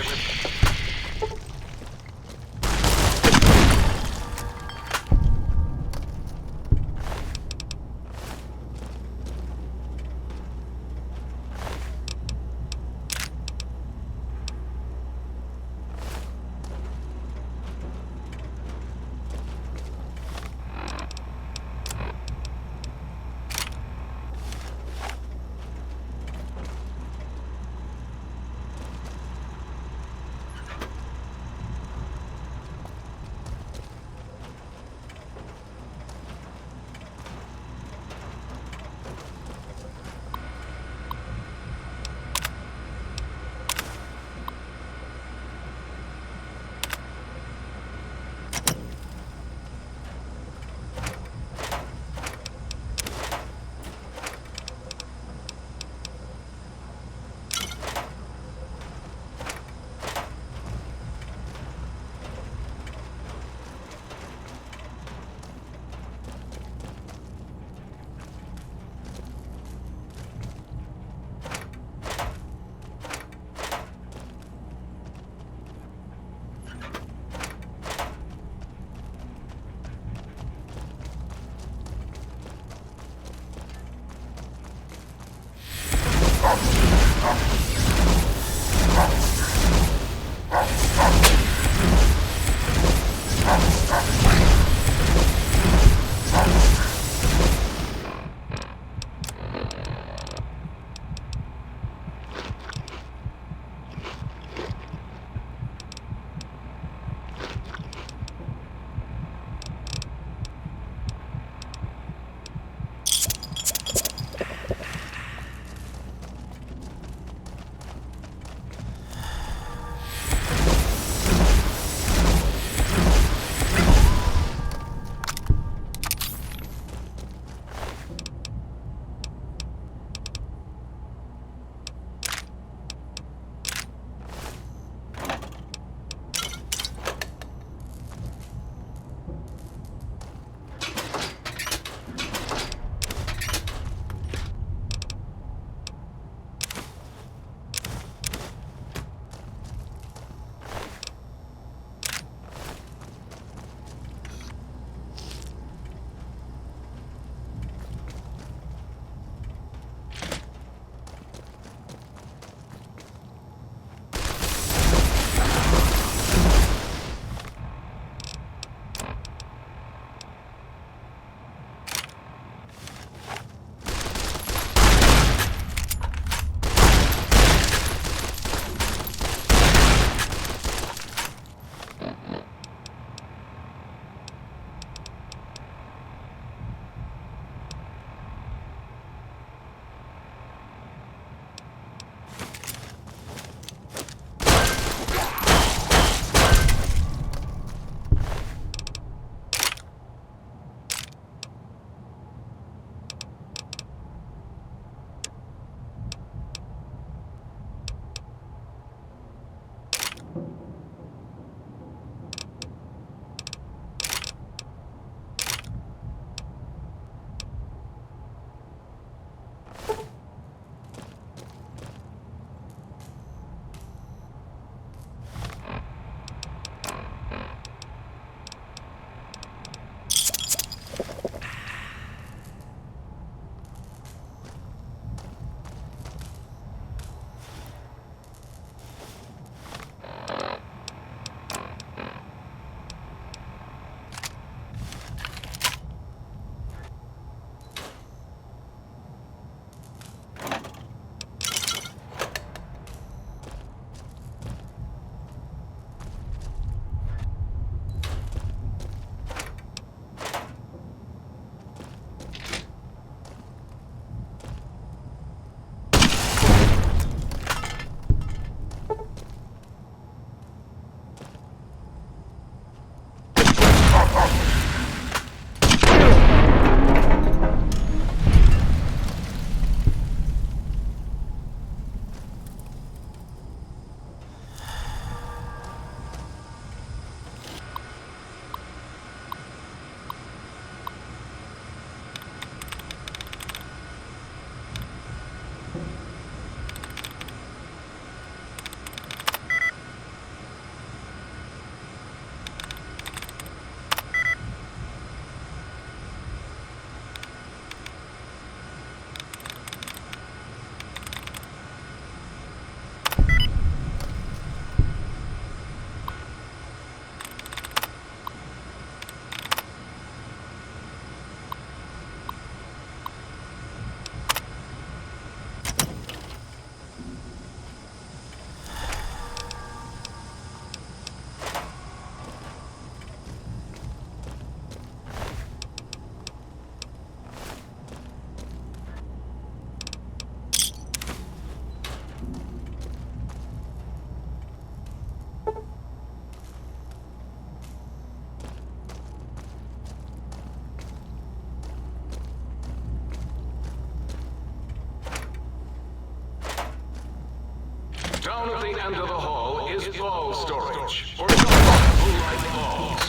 Down at the end of the hall is ball storage. For someone who likes balls.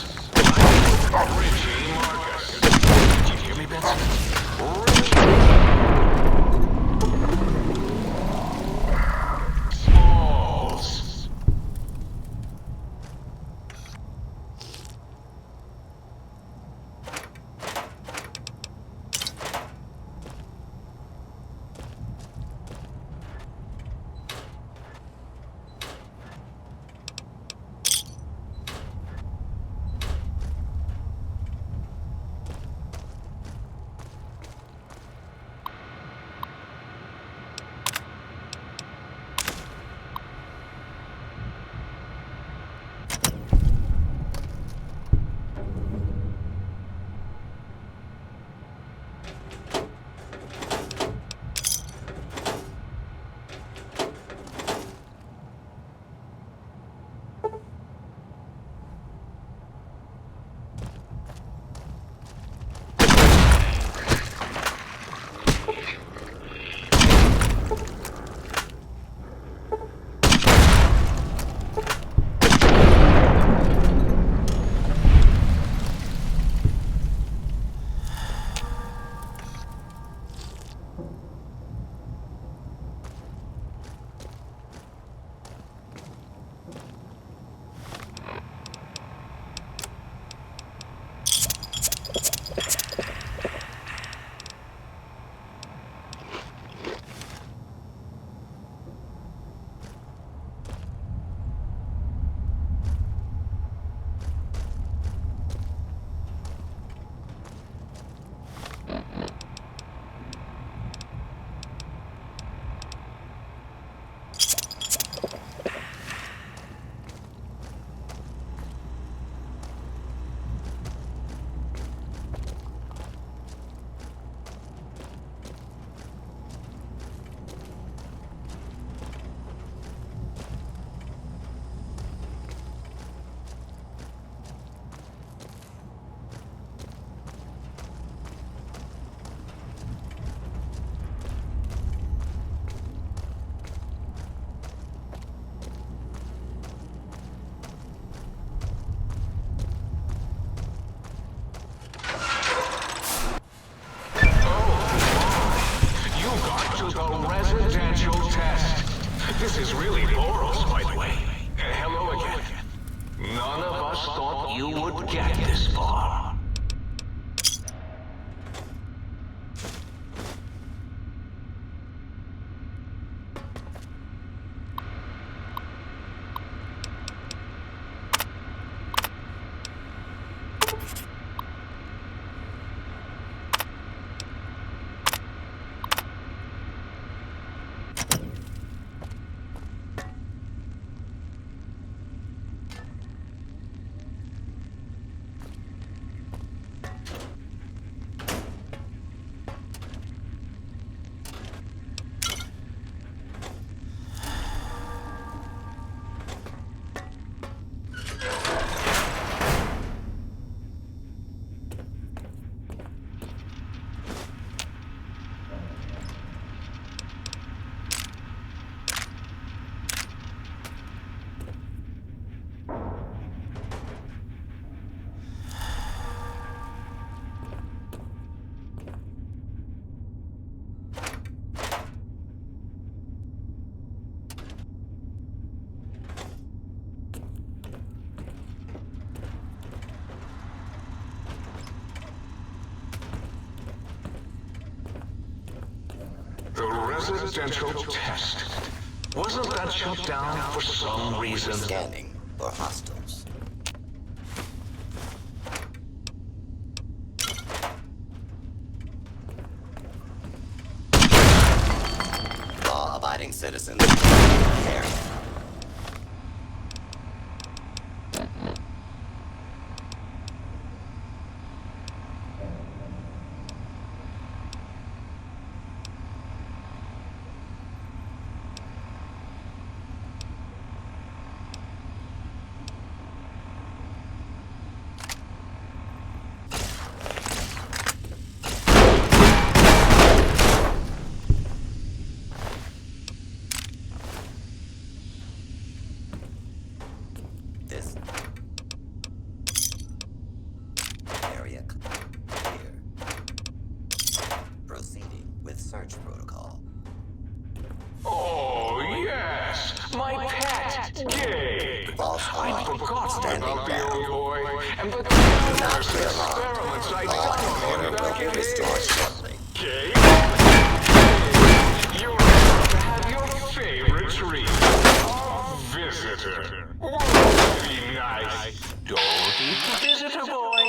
Richie Marcus. Did you hear me, Benson? Balls. This is really Boros, by the way. Hello again. None of us thought you would get this far. The residential test. Wasn't that shut down for some reason? Scanning for hostiles. Law-abiding citizens. There. with search protocol. Oh, yes! My pet, Gabe! False I'd alarm. forgotten Standing about the back. old boy and the Not countless the alarm. experiments I'd Law done and on order him will back be in restored his... shortly. Gabe? You're about to have your favorite treat. A visitor. Won't it be nice? Don't eat the visitor, boy.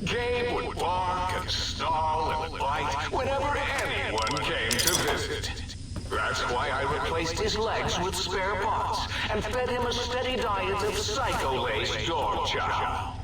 Gabe would bark and snarl and bite whenever anyone came to visit. That's why I replaced his legs with spare parts and fed him a steady diet of psycho-laced dog chow.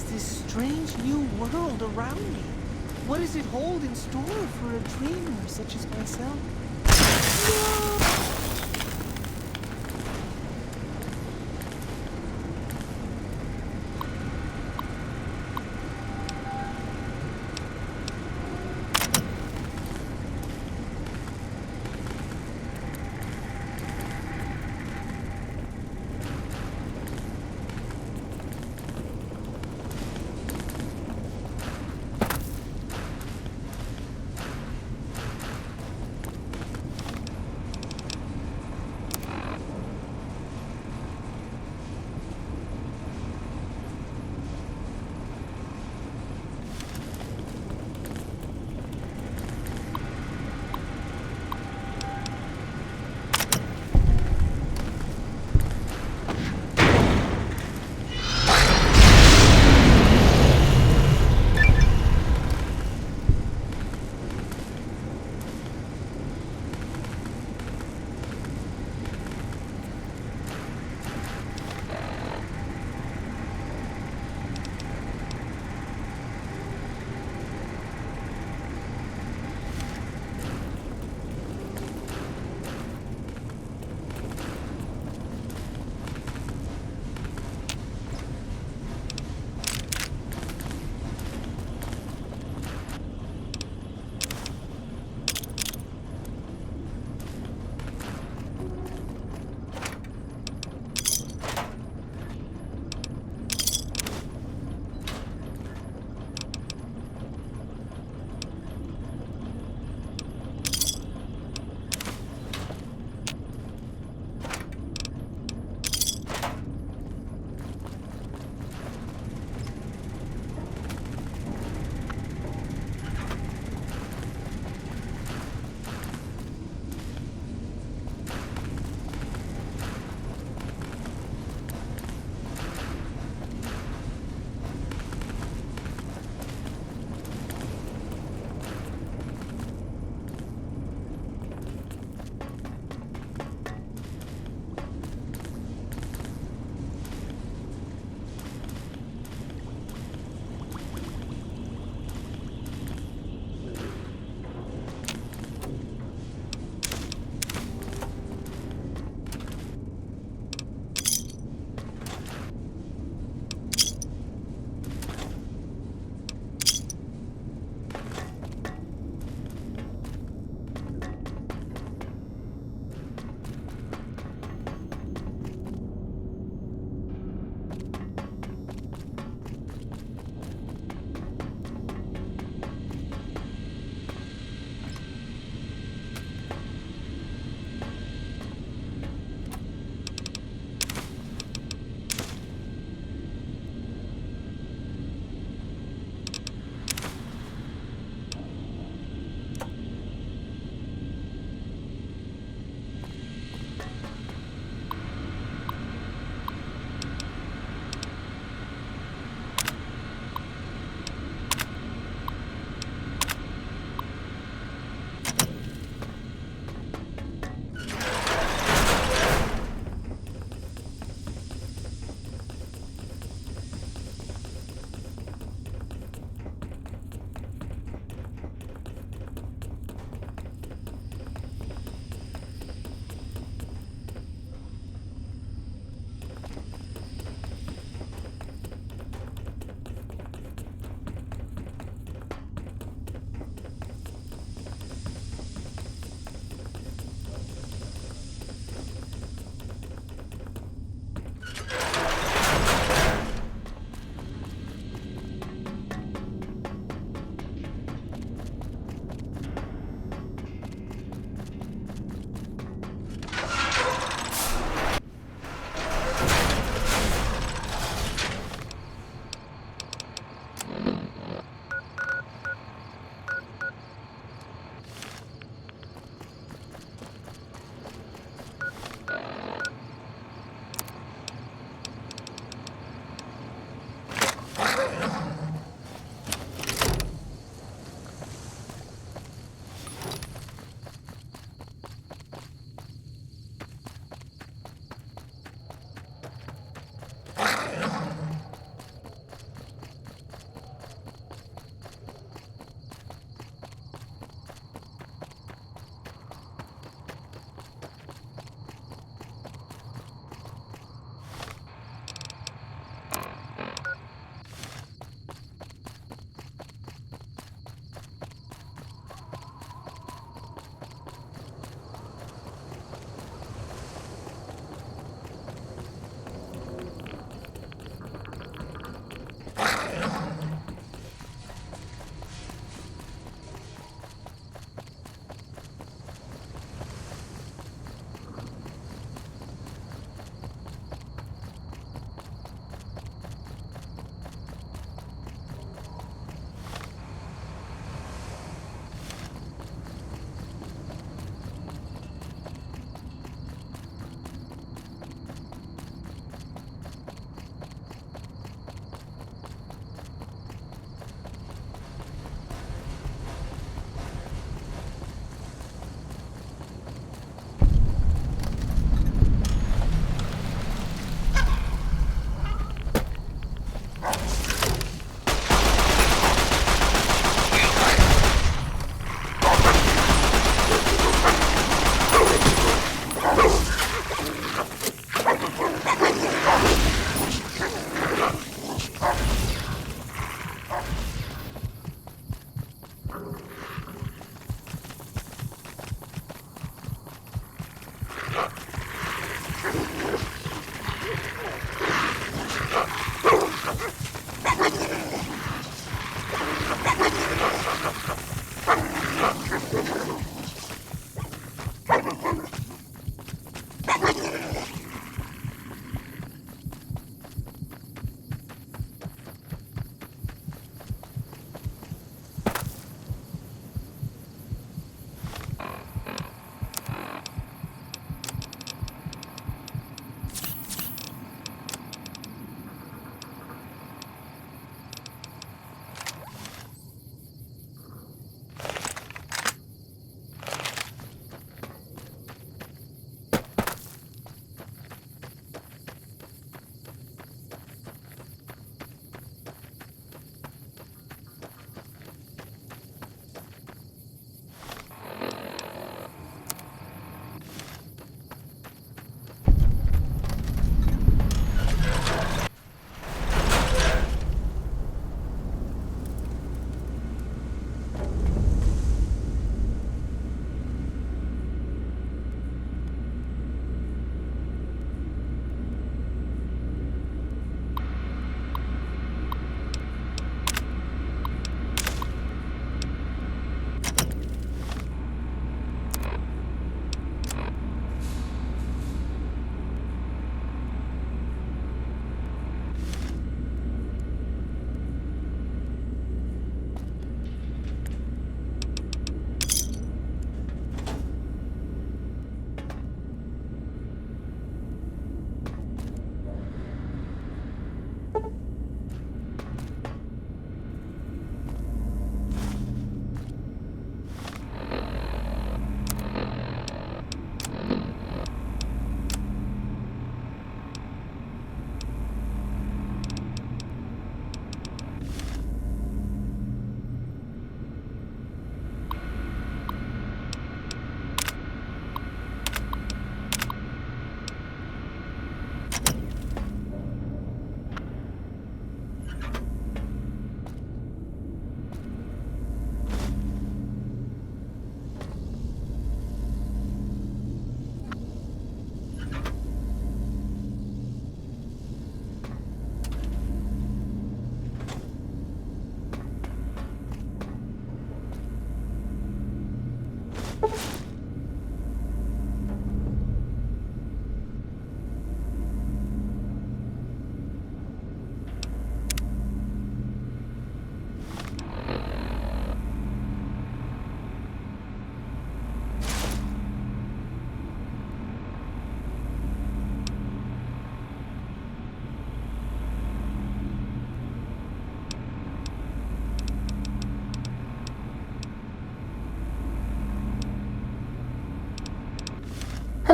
this strange new world around me? What does it hold in store for a dreamer such as myself?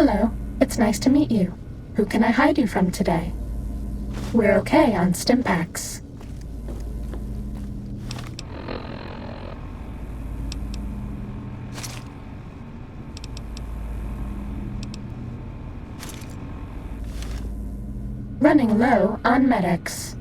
Hello, it's nice to meet you. Who can I hide you from today? We're okay on Stimpaks. Running low on medics.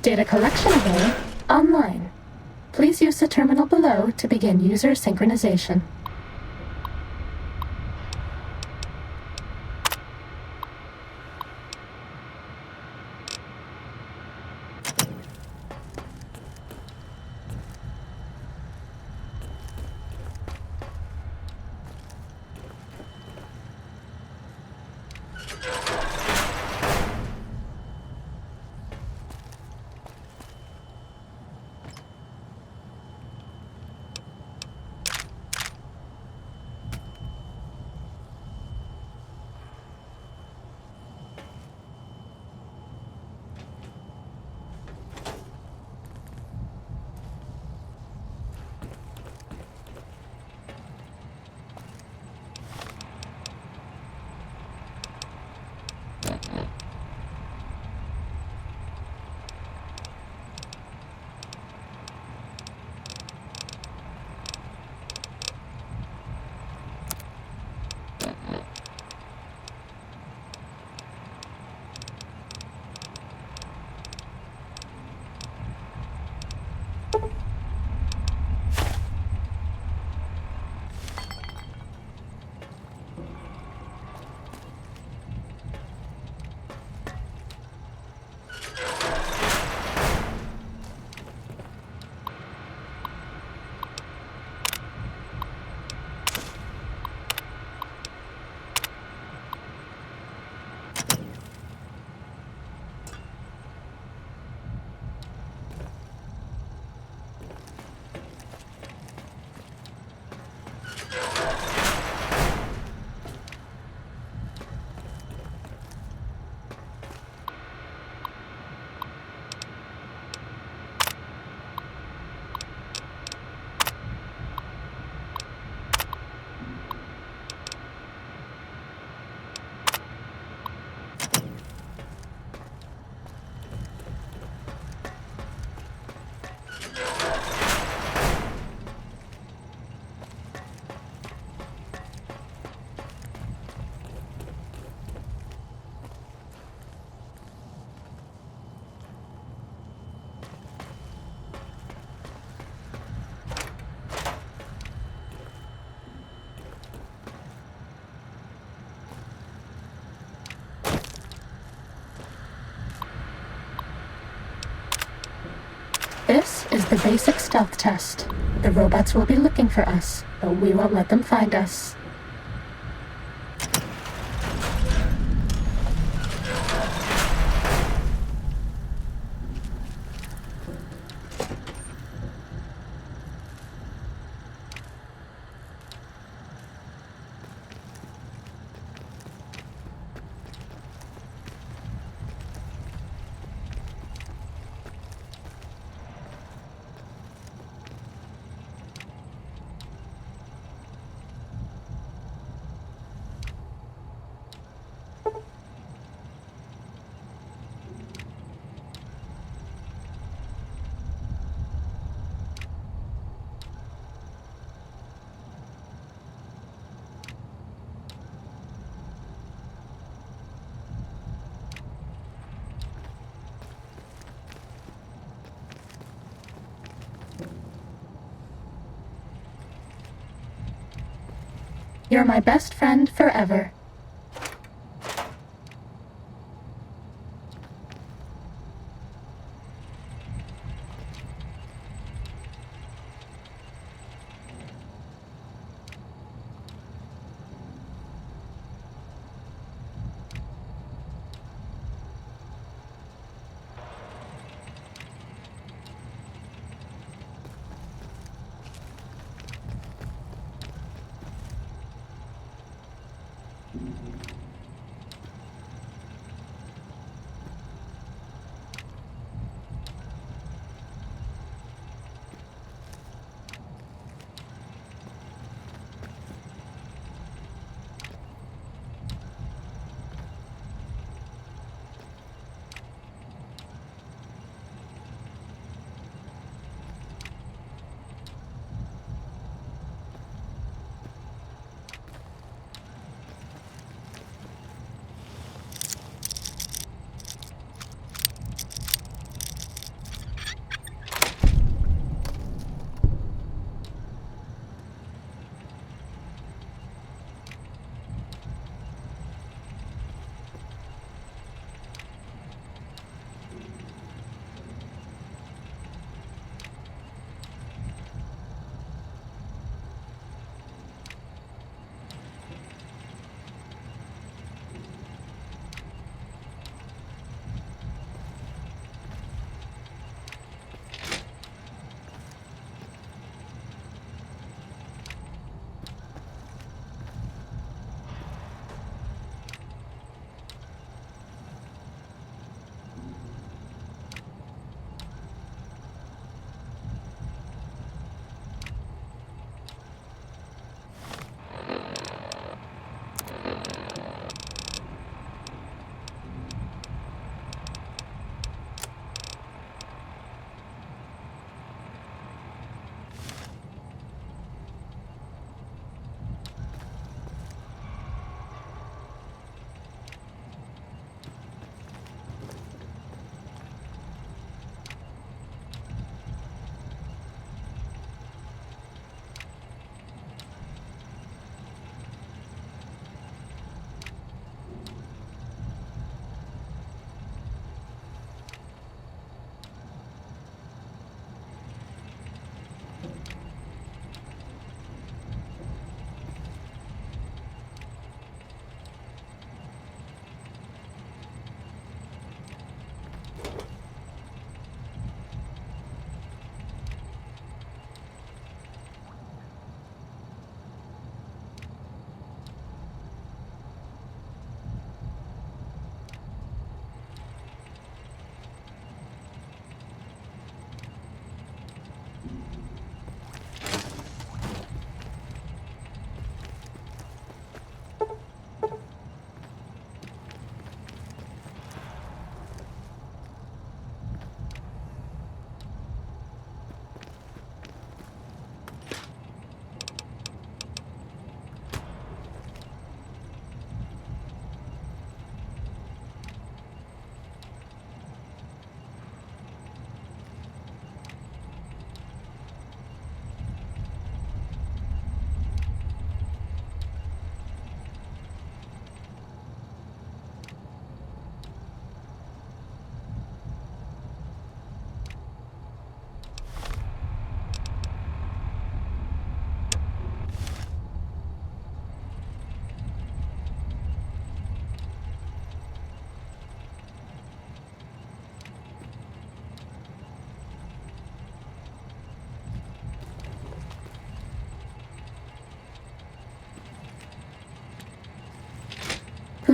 Data collection array online. Please use the terminal below to begin user synchronization. This is the basic stealth test. The robots will be looking for us, but we won't let them find us. You're my best friend forever.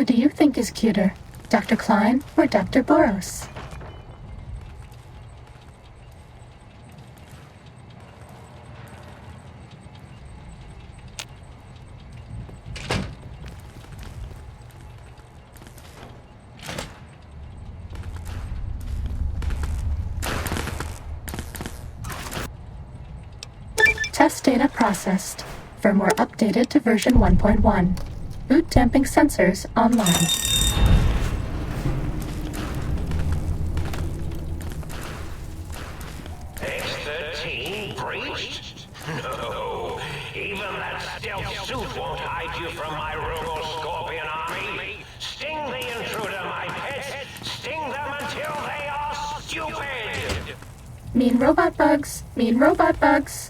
Who do you think is cuter, Dr. Klein or Dr. Boros? Test data processed. Firmware updated to version 1.1. Boot damping sensors online. X-13 breached? No. Even that stealth suit won't hide you from my Robo-Scorpion army. Sting the intruder, my pets. Sting them until they are stupid. Mean robot bugs. Mean robot bugs.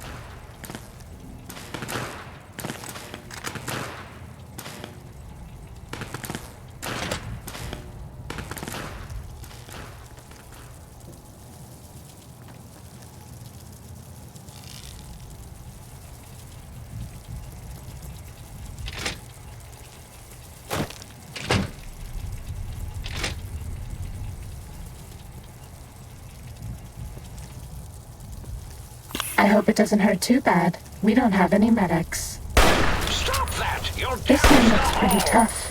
I hope it doesn't hurt too bad. We don't have any medics. Stop that! You're This one looks pretty tough.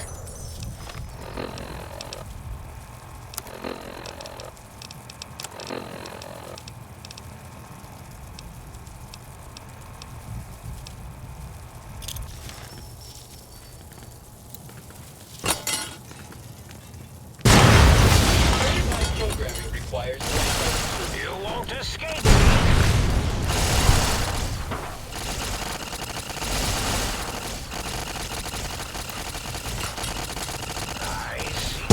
You won't escape. I see.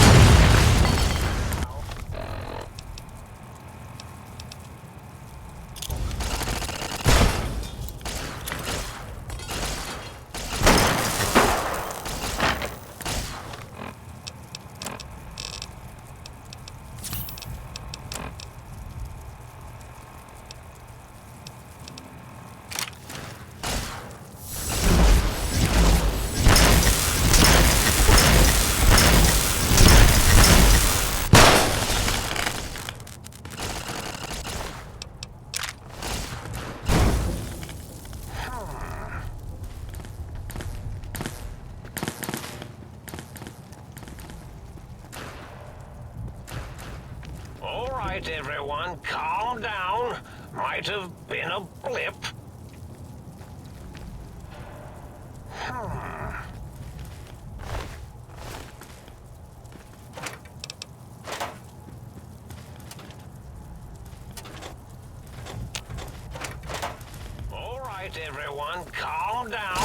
All right, everyone, calm down. Might have been a blip. All right, everyone, calm down.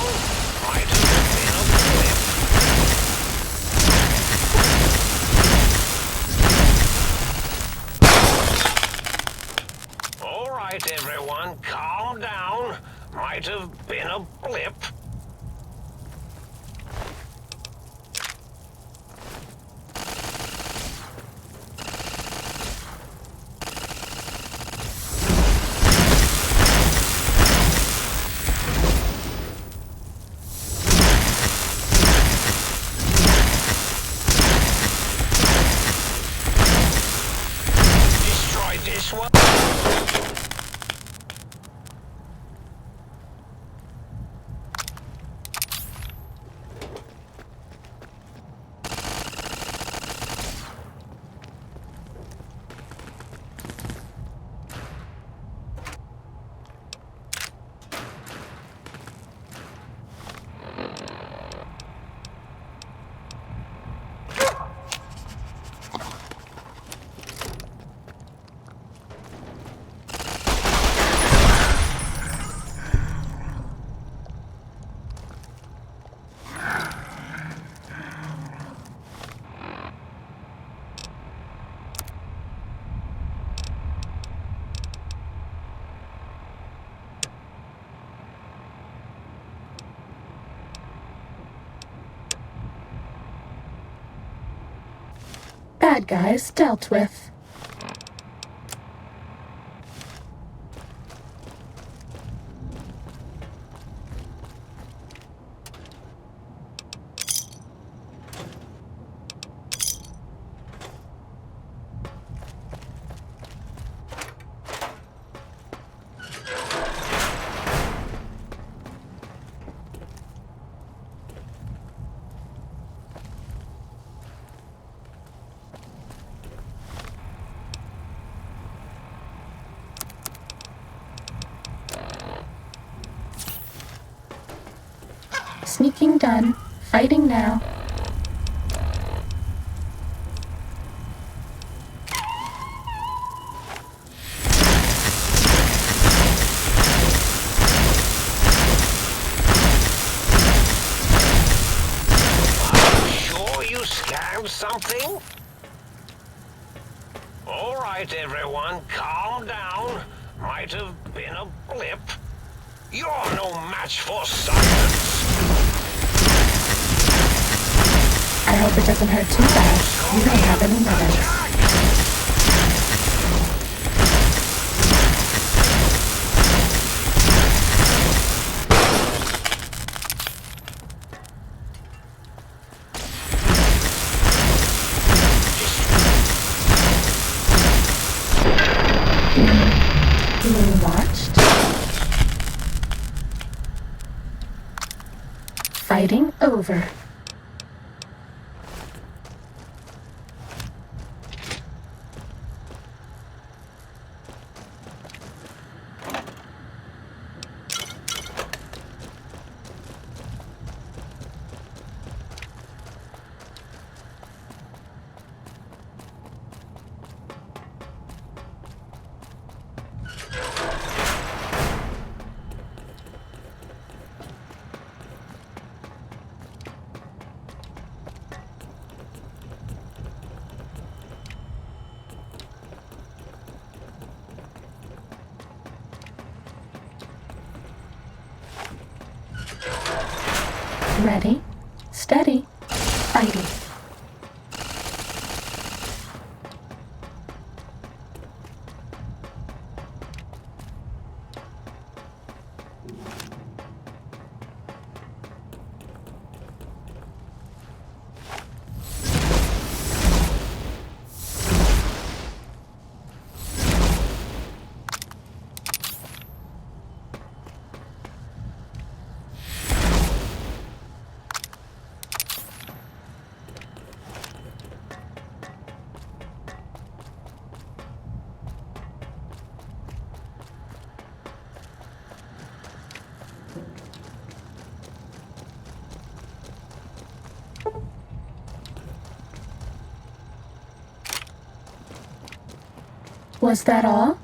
Might have been a blip. All right, everyone, calm down. Might have been a blip. Destroy this one. Bad guys dealt with. Sneaking done. Fighting now. Sure you scanned something? All right, everyone, calm down. Might have been a blip. You're no match for science. I hope it doesn't hurt too bad. You don't have any medics. Being watched. Fighting over. Ready, steady, fighting. Was that all?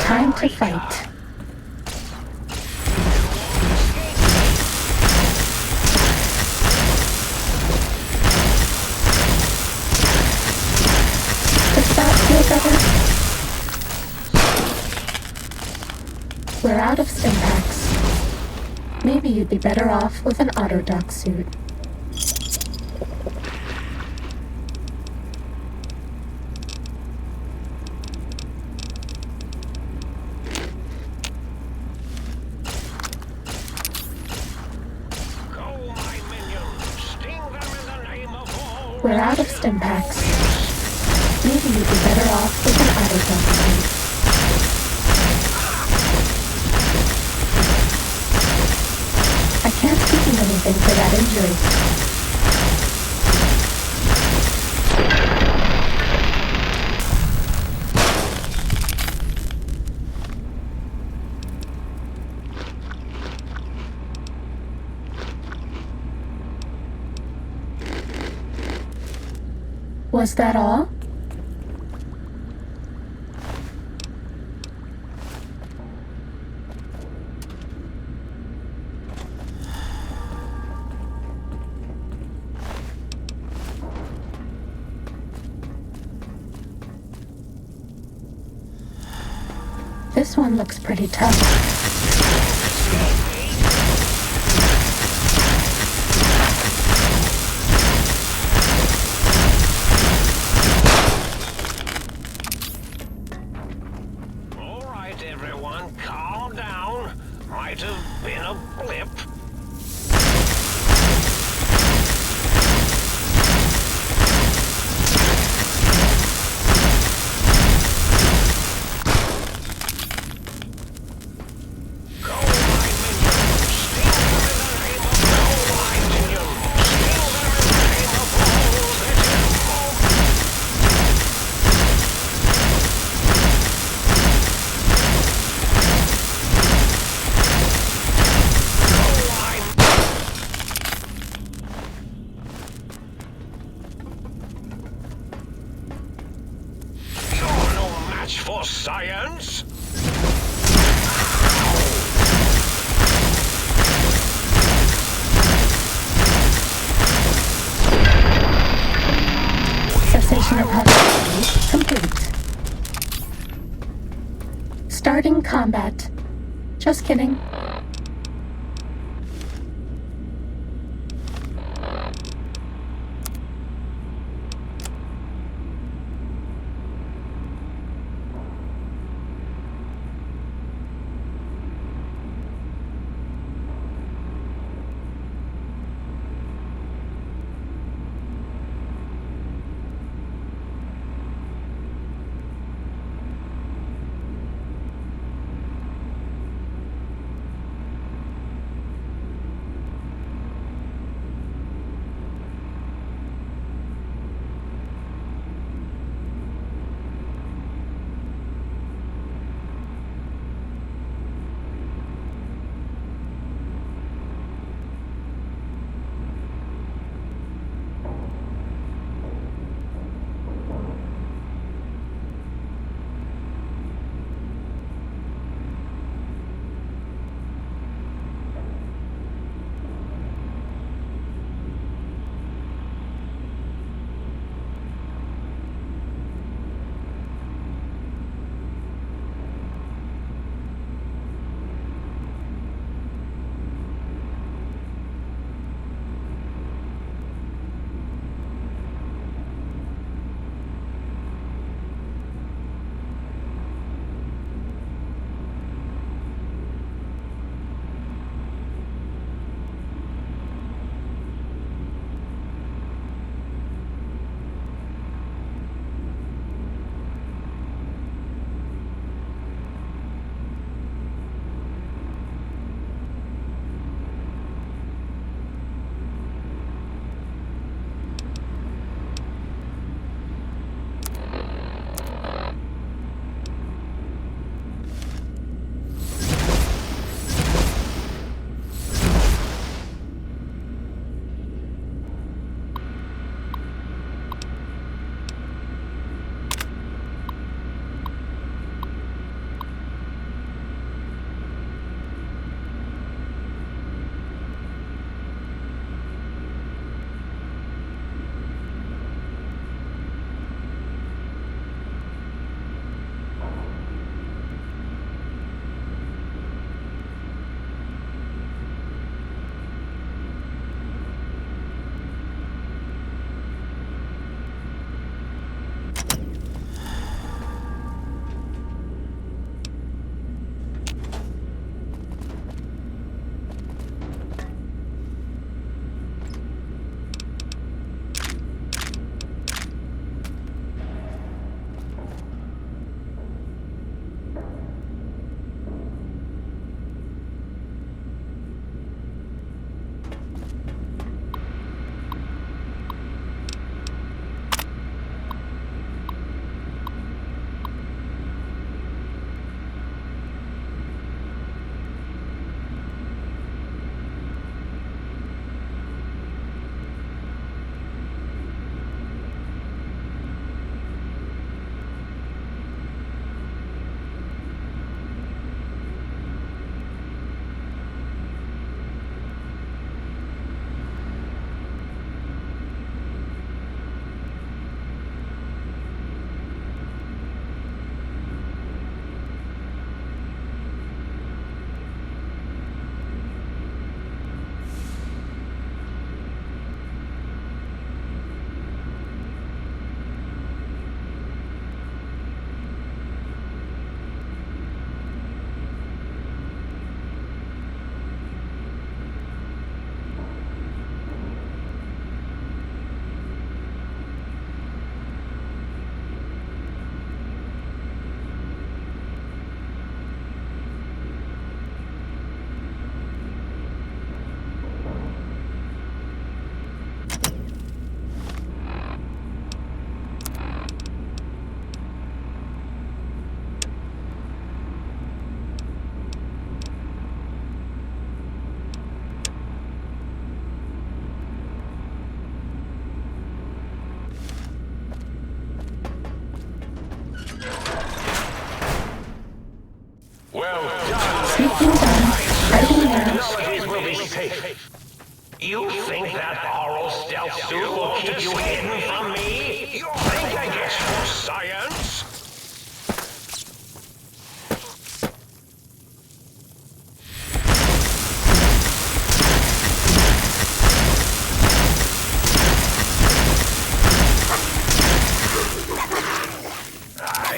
Time to fight. Does that feel better? We're out of Stimpaks. Maybe you'd be better off with an Autodoc suit. We're out of Stimpaks. Maybe you'd be better off with an Autodoc suit. I can't give you anything for that injury. Was that all? This one looks pretty tough. Everyone, calm down. Might have been a blip. science? Cessation of hostility complete. Starting combat. Just kidding. Well done. Speaking done. Ready now. Technologies will be safe. You think that borrow stealth suit will keep you hidden from me? You think I guess for science?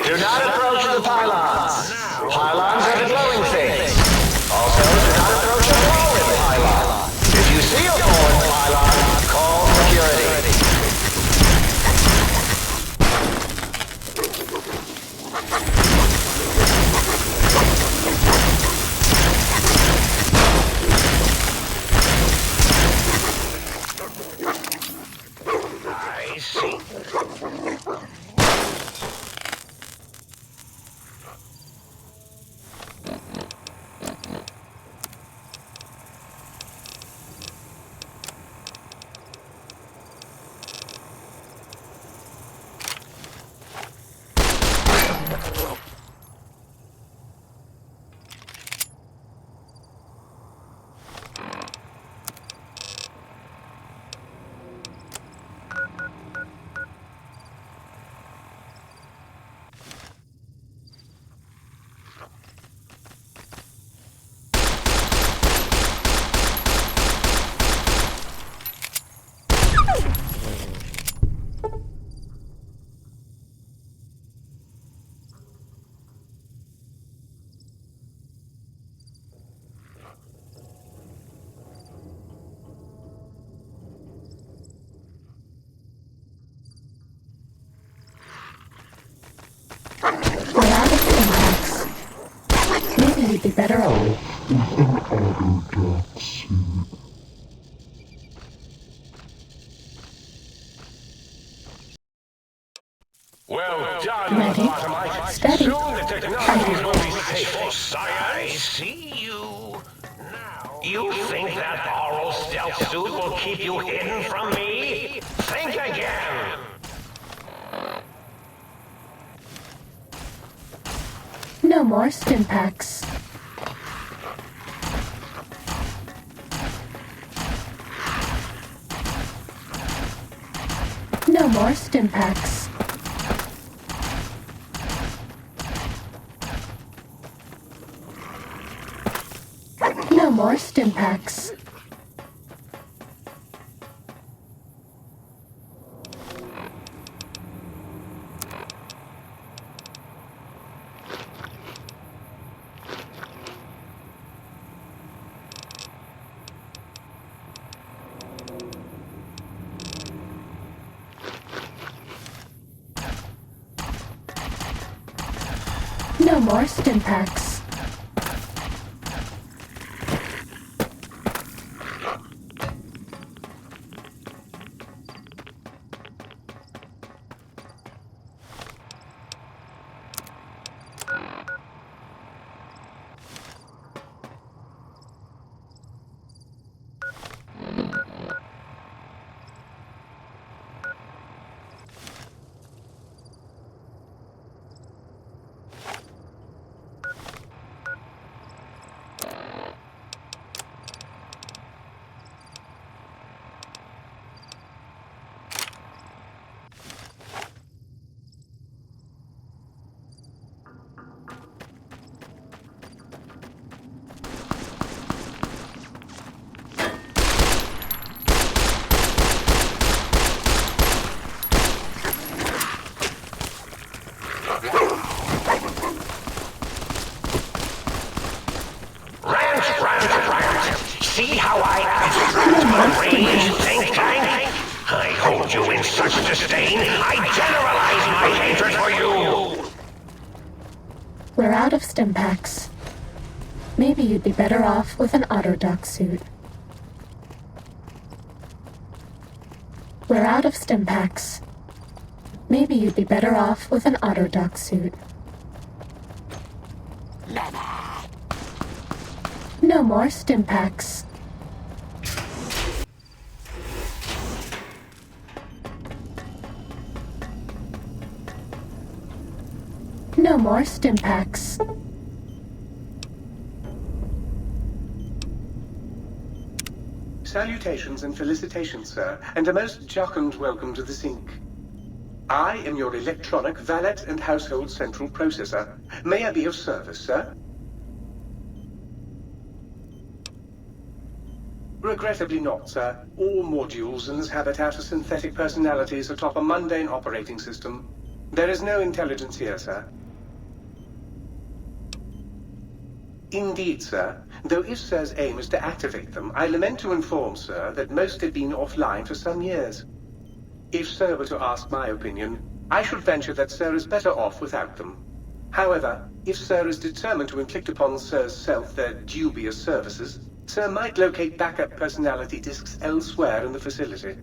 Do not approach the pylons. Pylons are the glowing things. Also, do not approach a fallen pylon. If you see a fallen pylon, call security. I see. We're out of impacts. Maybe you'd be better off. Well done, Ready, Automite. steady, Soon the technologies will be safe for I science. see you. Now. You think that borrow stealth suit will keep you hidden from me? Think again. No more stimpaks. No more stimpaks. No more stimpaks. No more stimpaks. Rant. See how I abstract my range, think tank? I hold you in such disdain, I generalize my hatred for you. We're out of stimpaks. Maybe you'd be better off with an Autodoc suit. We're out of stimpaks. Maybe you'd be better off with an Autodoc suit. No more stimpaks. No more stimpaks. Salutations and felicitations, sir, and a most jocund welcome to the sink. I am your electronic valet and household central processor. May I be of service, sir? Regrettably not, sir. All modules in this habitat are synthetic personalities atop a mundane operating system. There is no intelligence here, sir. Indeed, sir. Though if Sir's aim is to activate them, I lament to inform, sir, that most have been offline for some years. If Sir were to ask my opinion, I should venture that Sir is better off without them. However, if Sir is determined to inflict upon Sir's self their dubious services, Sir might locate backup personality disks elsewhere in the facility.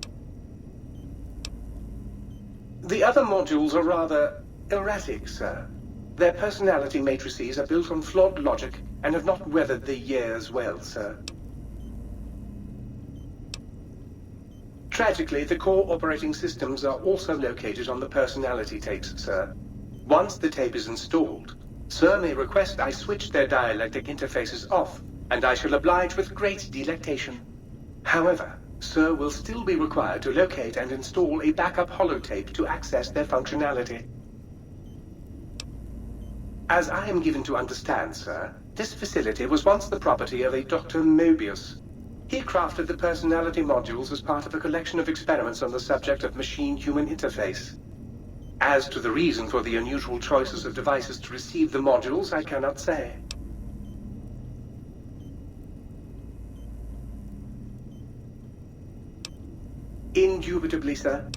The other modules are rather erratic, sir. Their personality matrices are built on flawed logic and have not weathered the years well, sir. Tragically, the core operating systems are also located on the personality tapes, sir. Once the tape is installed, Sir may request I switch their dialectic interfaces off, and I shall oblige with great delectation. However, Sir will still be required to locate and install a backup holotape to access their functionality. As I am given to understand, sir, this facility was once the property of a Dr. Mobius. He crafted the personality modules as part of a collection of experiments on the subject of machine-human interface. As to the reason for the unusual choices of devices to receive the modules, I cannot say. Indubitably, sir.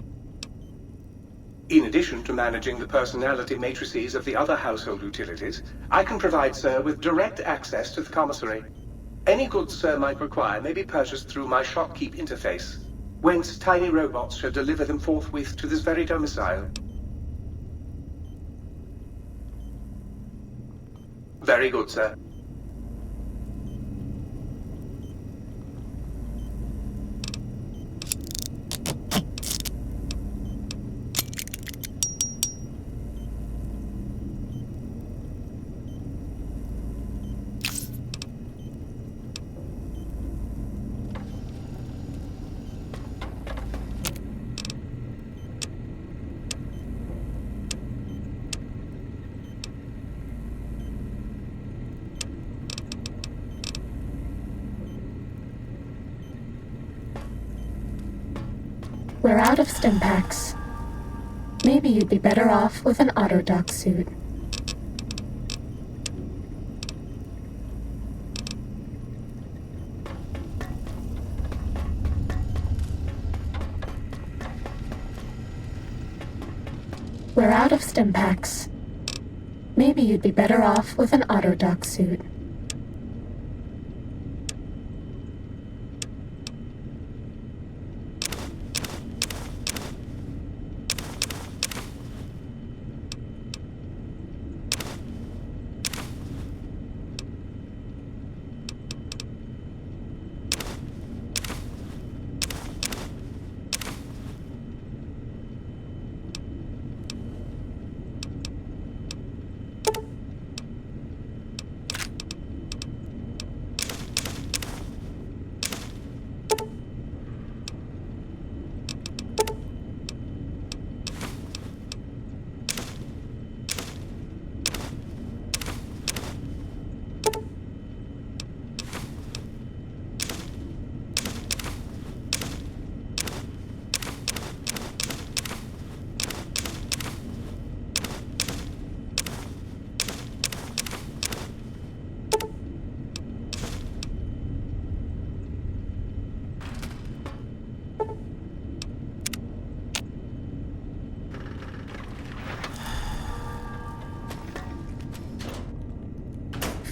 In addition to managing the personality matrices of the other household utilities, I can provide Sir with direct access to the commissary. Any goods Sir might require may be purchased through my shopkeep interface, whence tiny robots shall deliver them forthwith to this very domicile. Very good, sir. We're out of stim packs. Maybe you'd be better off with an autodoc suit. We're out of stim packs. Maybe you'd be better off with an autodoc suit.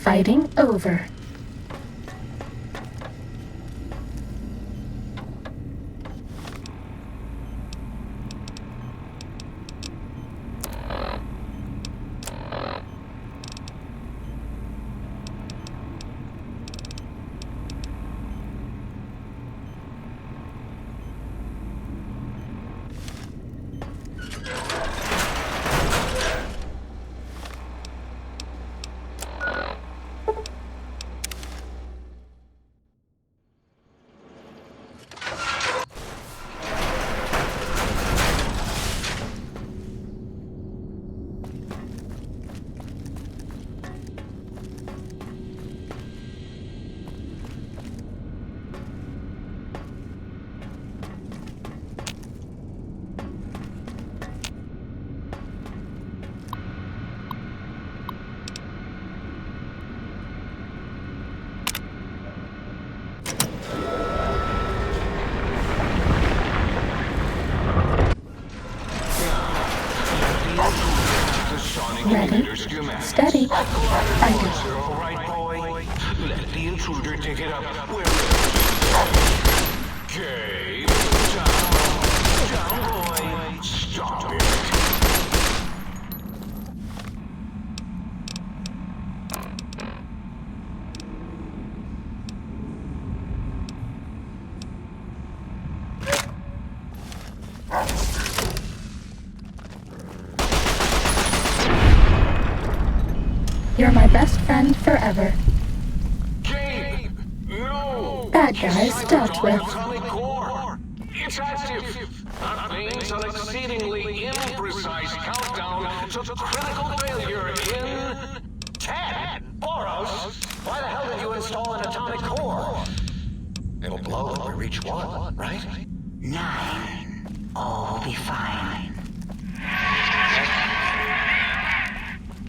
Fighting over. Ready, steady, fighting. All right, boy. Let the intruder dig it up. Where Okay. down, boy. Stop it. You're my best friend forever. Gabe! No! Bad guys dealt with. Atomic core! It's active! That means an exceedingly imprecise countdown to critical failure in 10! Boros, why the hell did you install an atomic core? It'll blow when we reach 1, right? 9. All will be fine.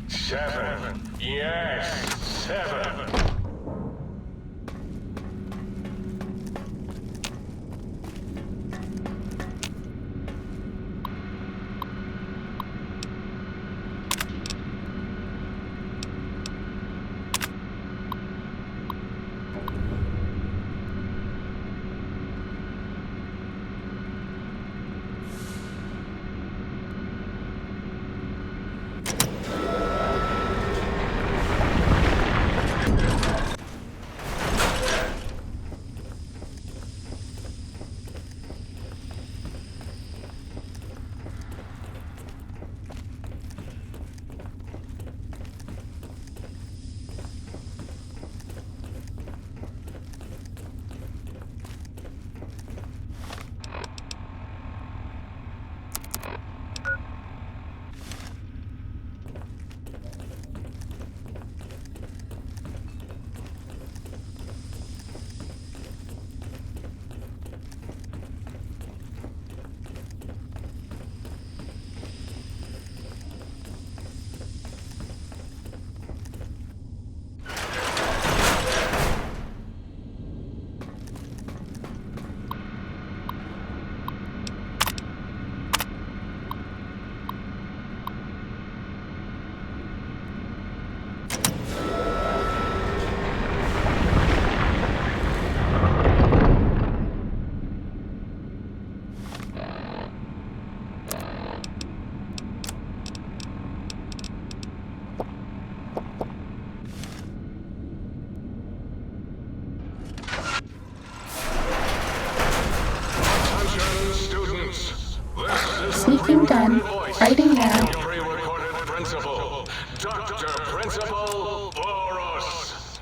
7. Yes, 7. Sneaking done. Fighting now. Pre-recorded principal, Dr. Principal Boros.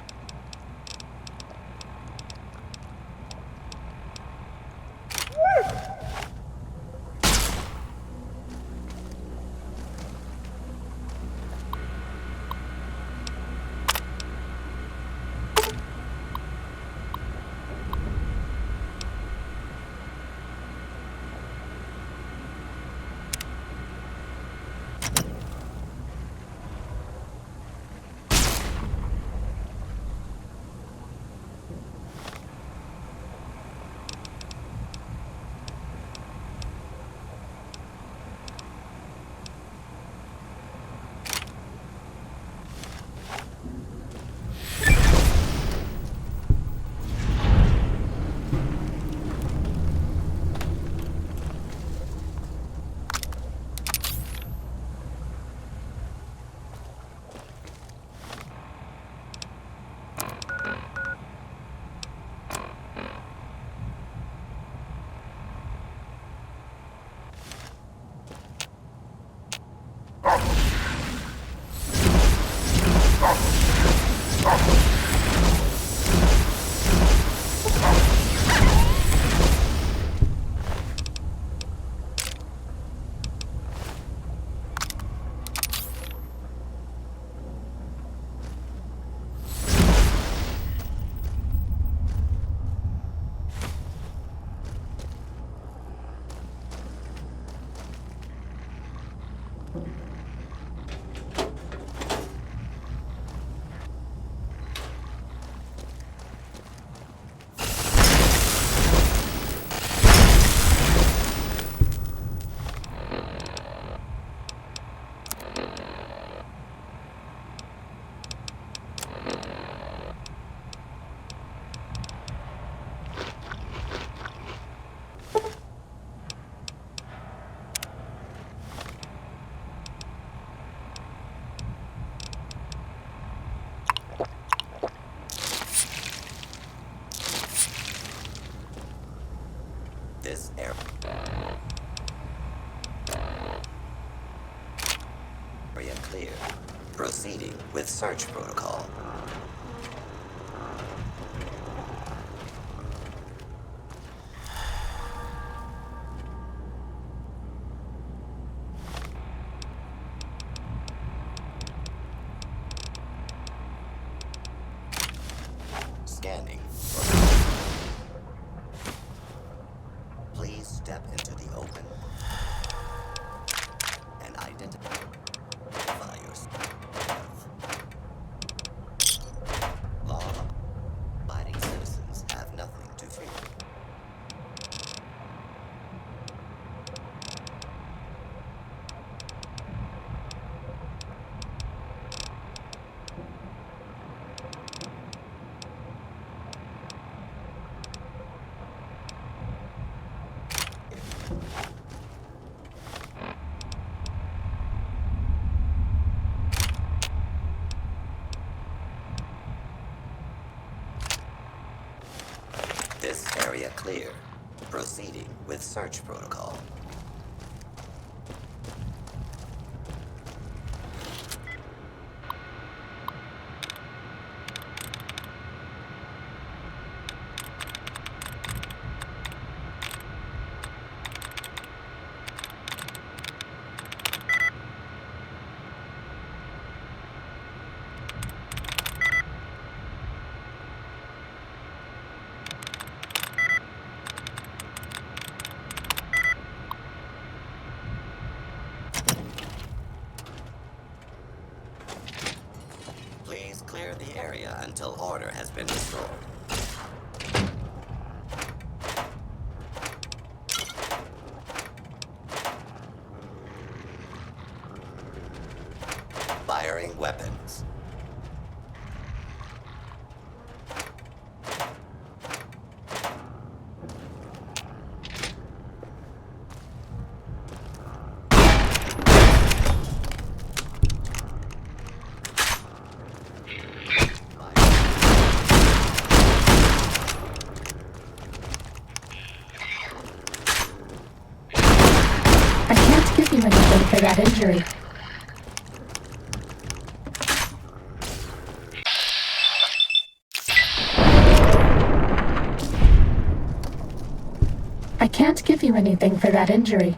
Proceeding with search protocol. Scanning. Please step into the open and identify yourself. Law-abiding citizens have nothing to fear. This area clear. Proceeding with search protocol. Please clear the area until order has been restored. Firing weapons. I can't give you anything for that injury. I can't give you anything for that injury.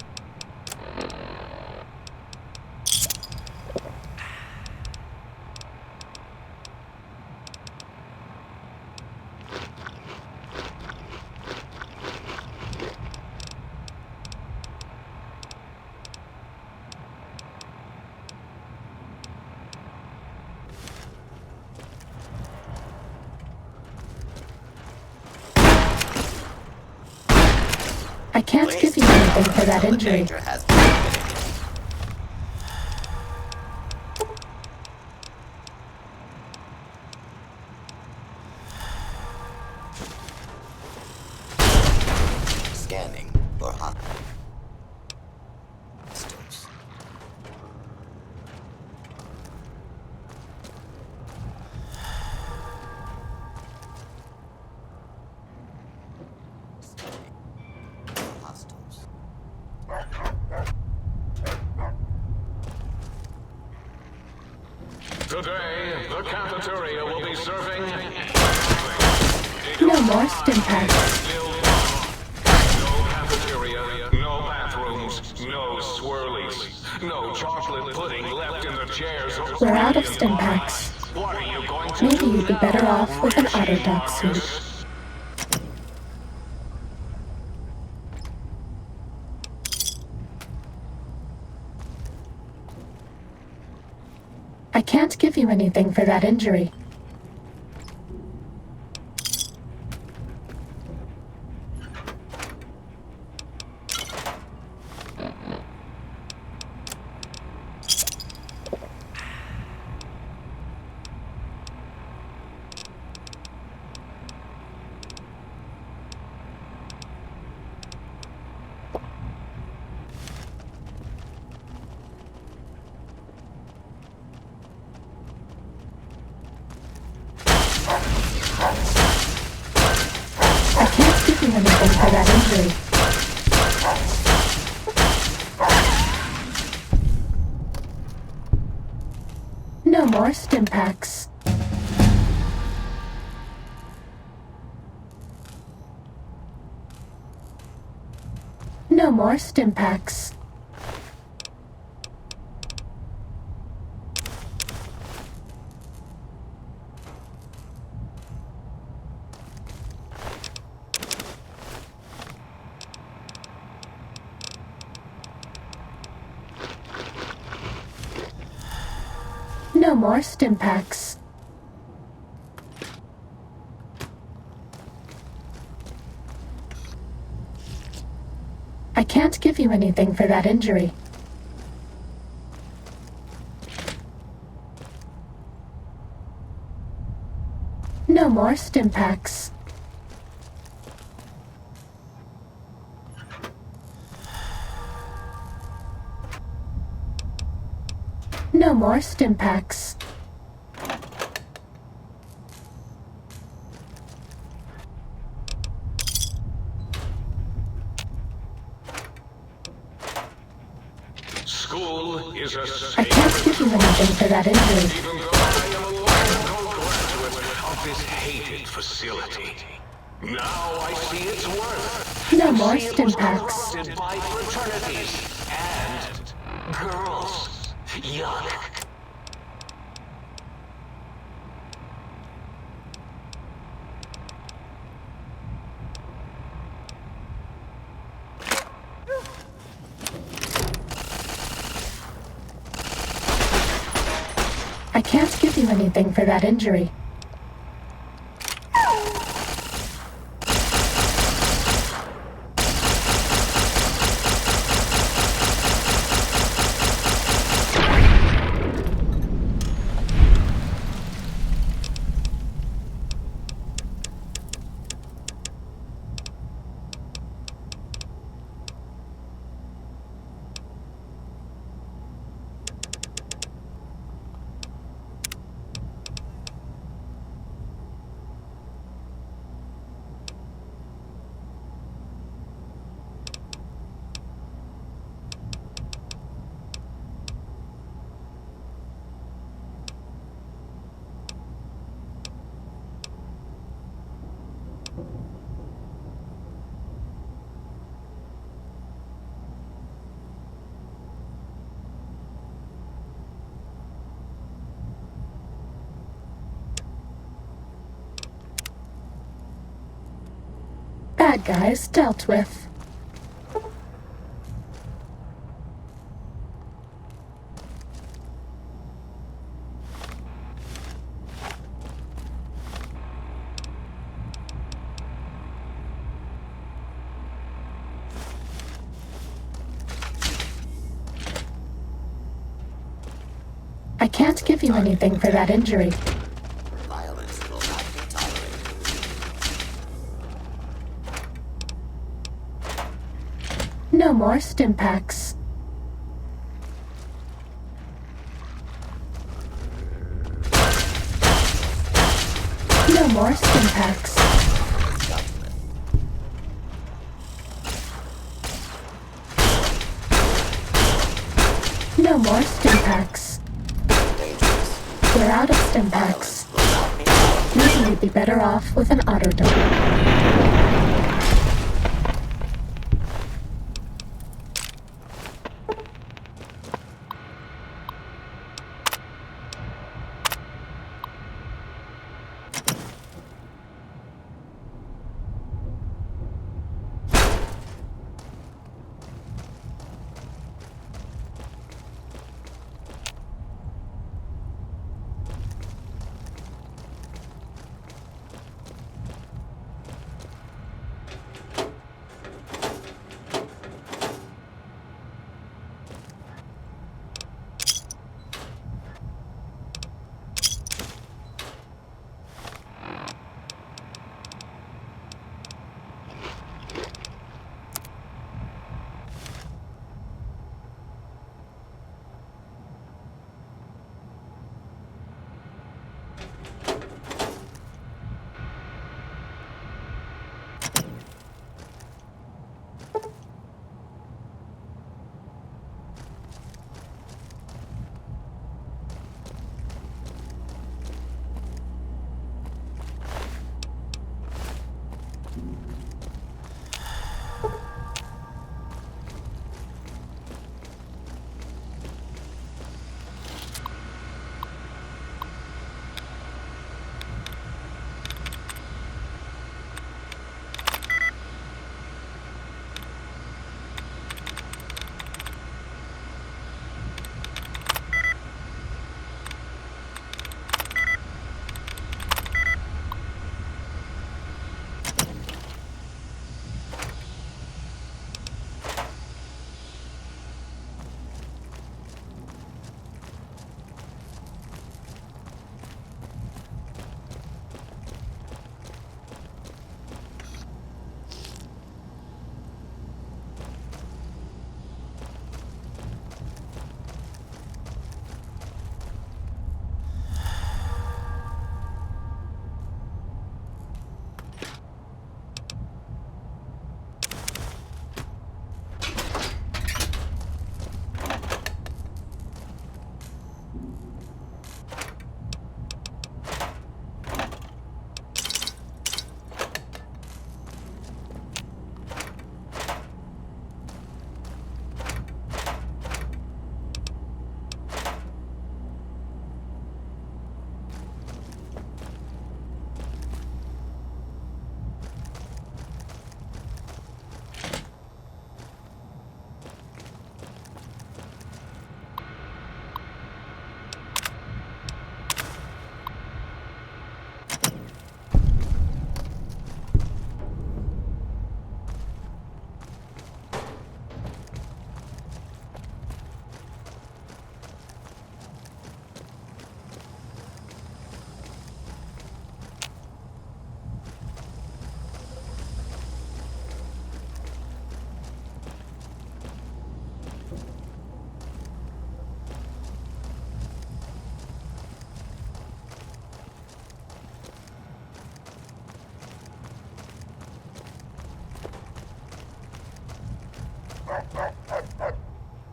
I can't give you anything for that injury. Danger has been eliminated. Scanning for hostiles. Hostiles. Today, the cafeteria will be serving No more stim packs. no cafeteria, no bathrooms, no swirlies, no chocolate pudding left in the chairs. We're out of stim packs. What are you going to Maybe do you'd be better now, off with an Richie Autodoc suit. Marcus? I can't give you anything for that injury. I can't give you anything for that injury. No more stim packs. No more stim packs. No more stim packs. I can't give you anything for that injury. No more stim packs. No more stim packs. School is a I safe can't give you anything for that injury. even though I am a local graduate of this hated facility. Now I see its worth. No more See it stim was packs. corrupted by fraternities and girls. Yuck. I can't give you anything for that injury. Bad guys dealt with. I can't give you anything for that injury. Violence will not be tolerated. No more stim packs. No more stim packs. No more stim packs. Dangerous. We're out of stim packs. Will not be tolerated. Maybe you'd be better off with an autodome.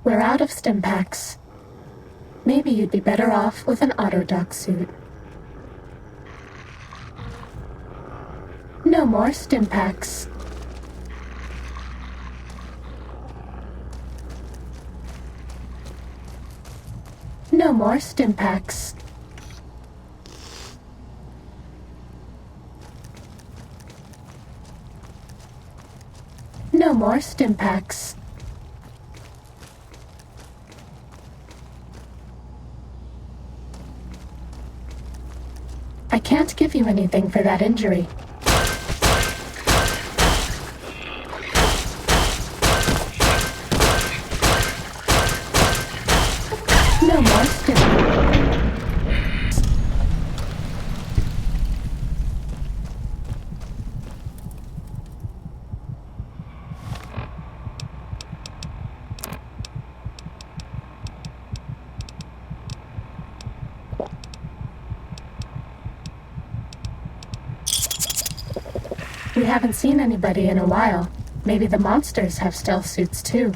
We're out of stim packs. Maybe you'd be better off with an Autodoc suit. No more stim packs. No more stim packs. No more stim packs. I can't give you anything for that injury. No more stim. We haven't seen anybody in a while. Maybe the monsters have stealth suits too.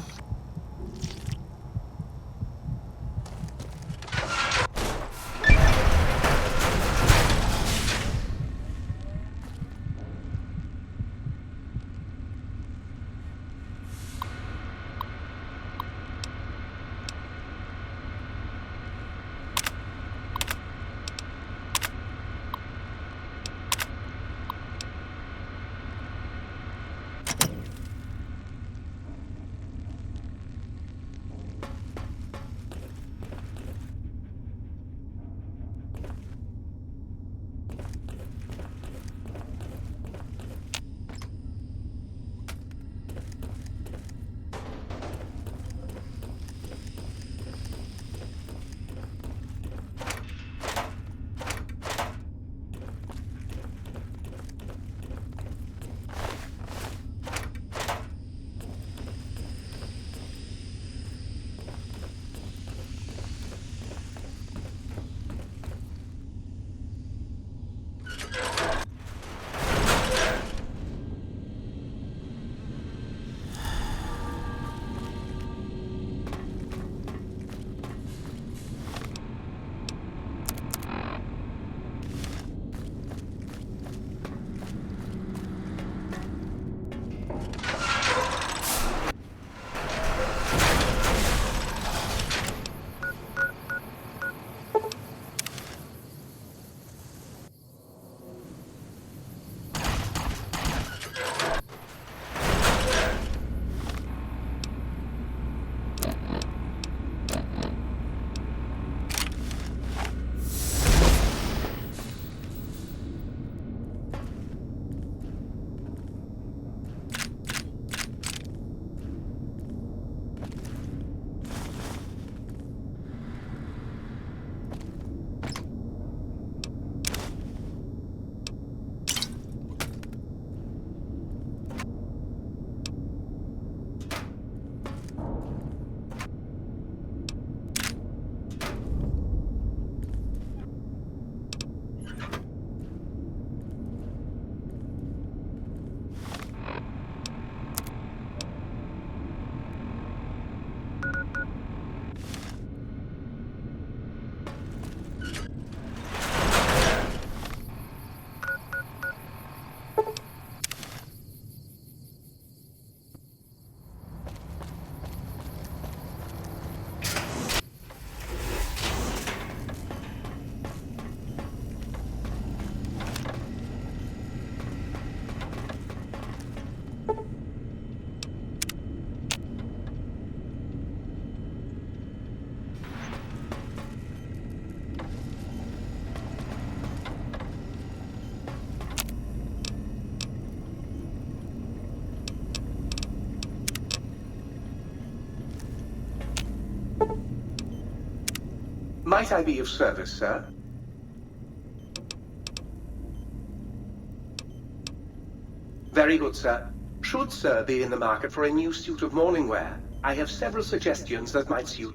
Might I be of service, sir? Very good, sir. Should sir be in the market for a new suit of morning wear, I have several suggestions that might suit.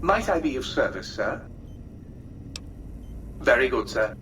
Might I be of service, sir? Very good, sir.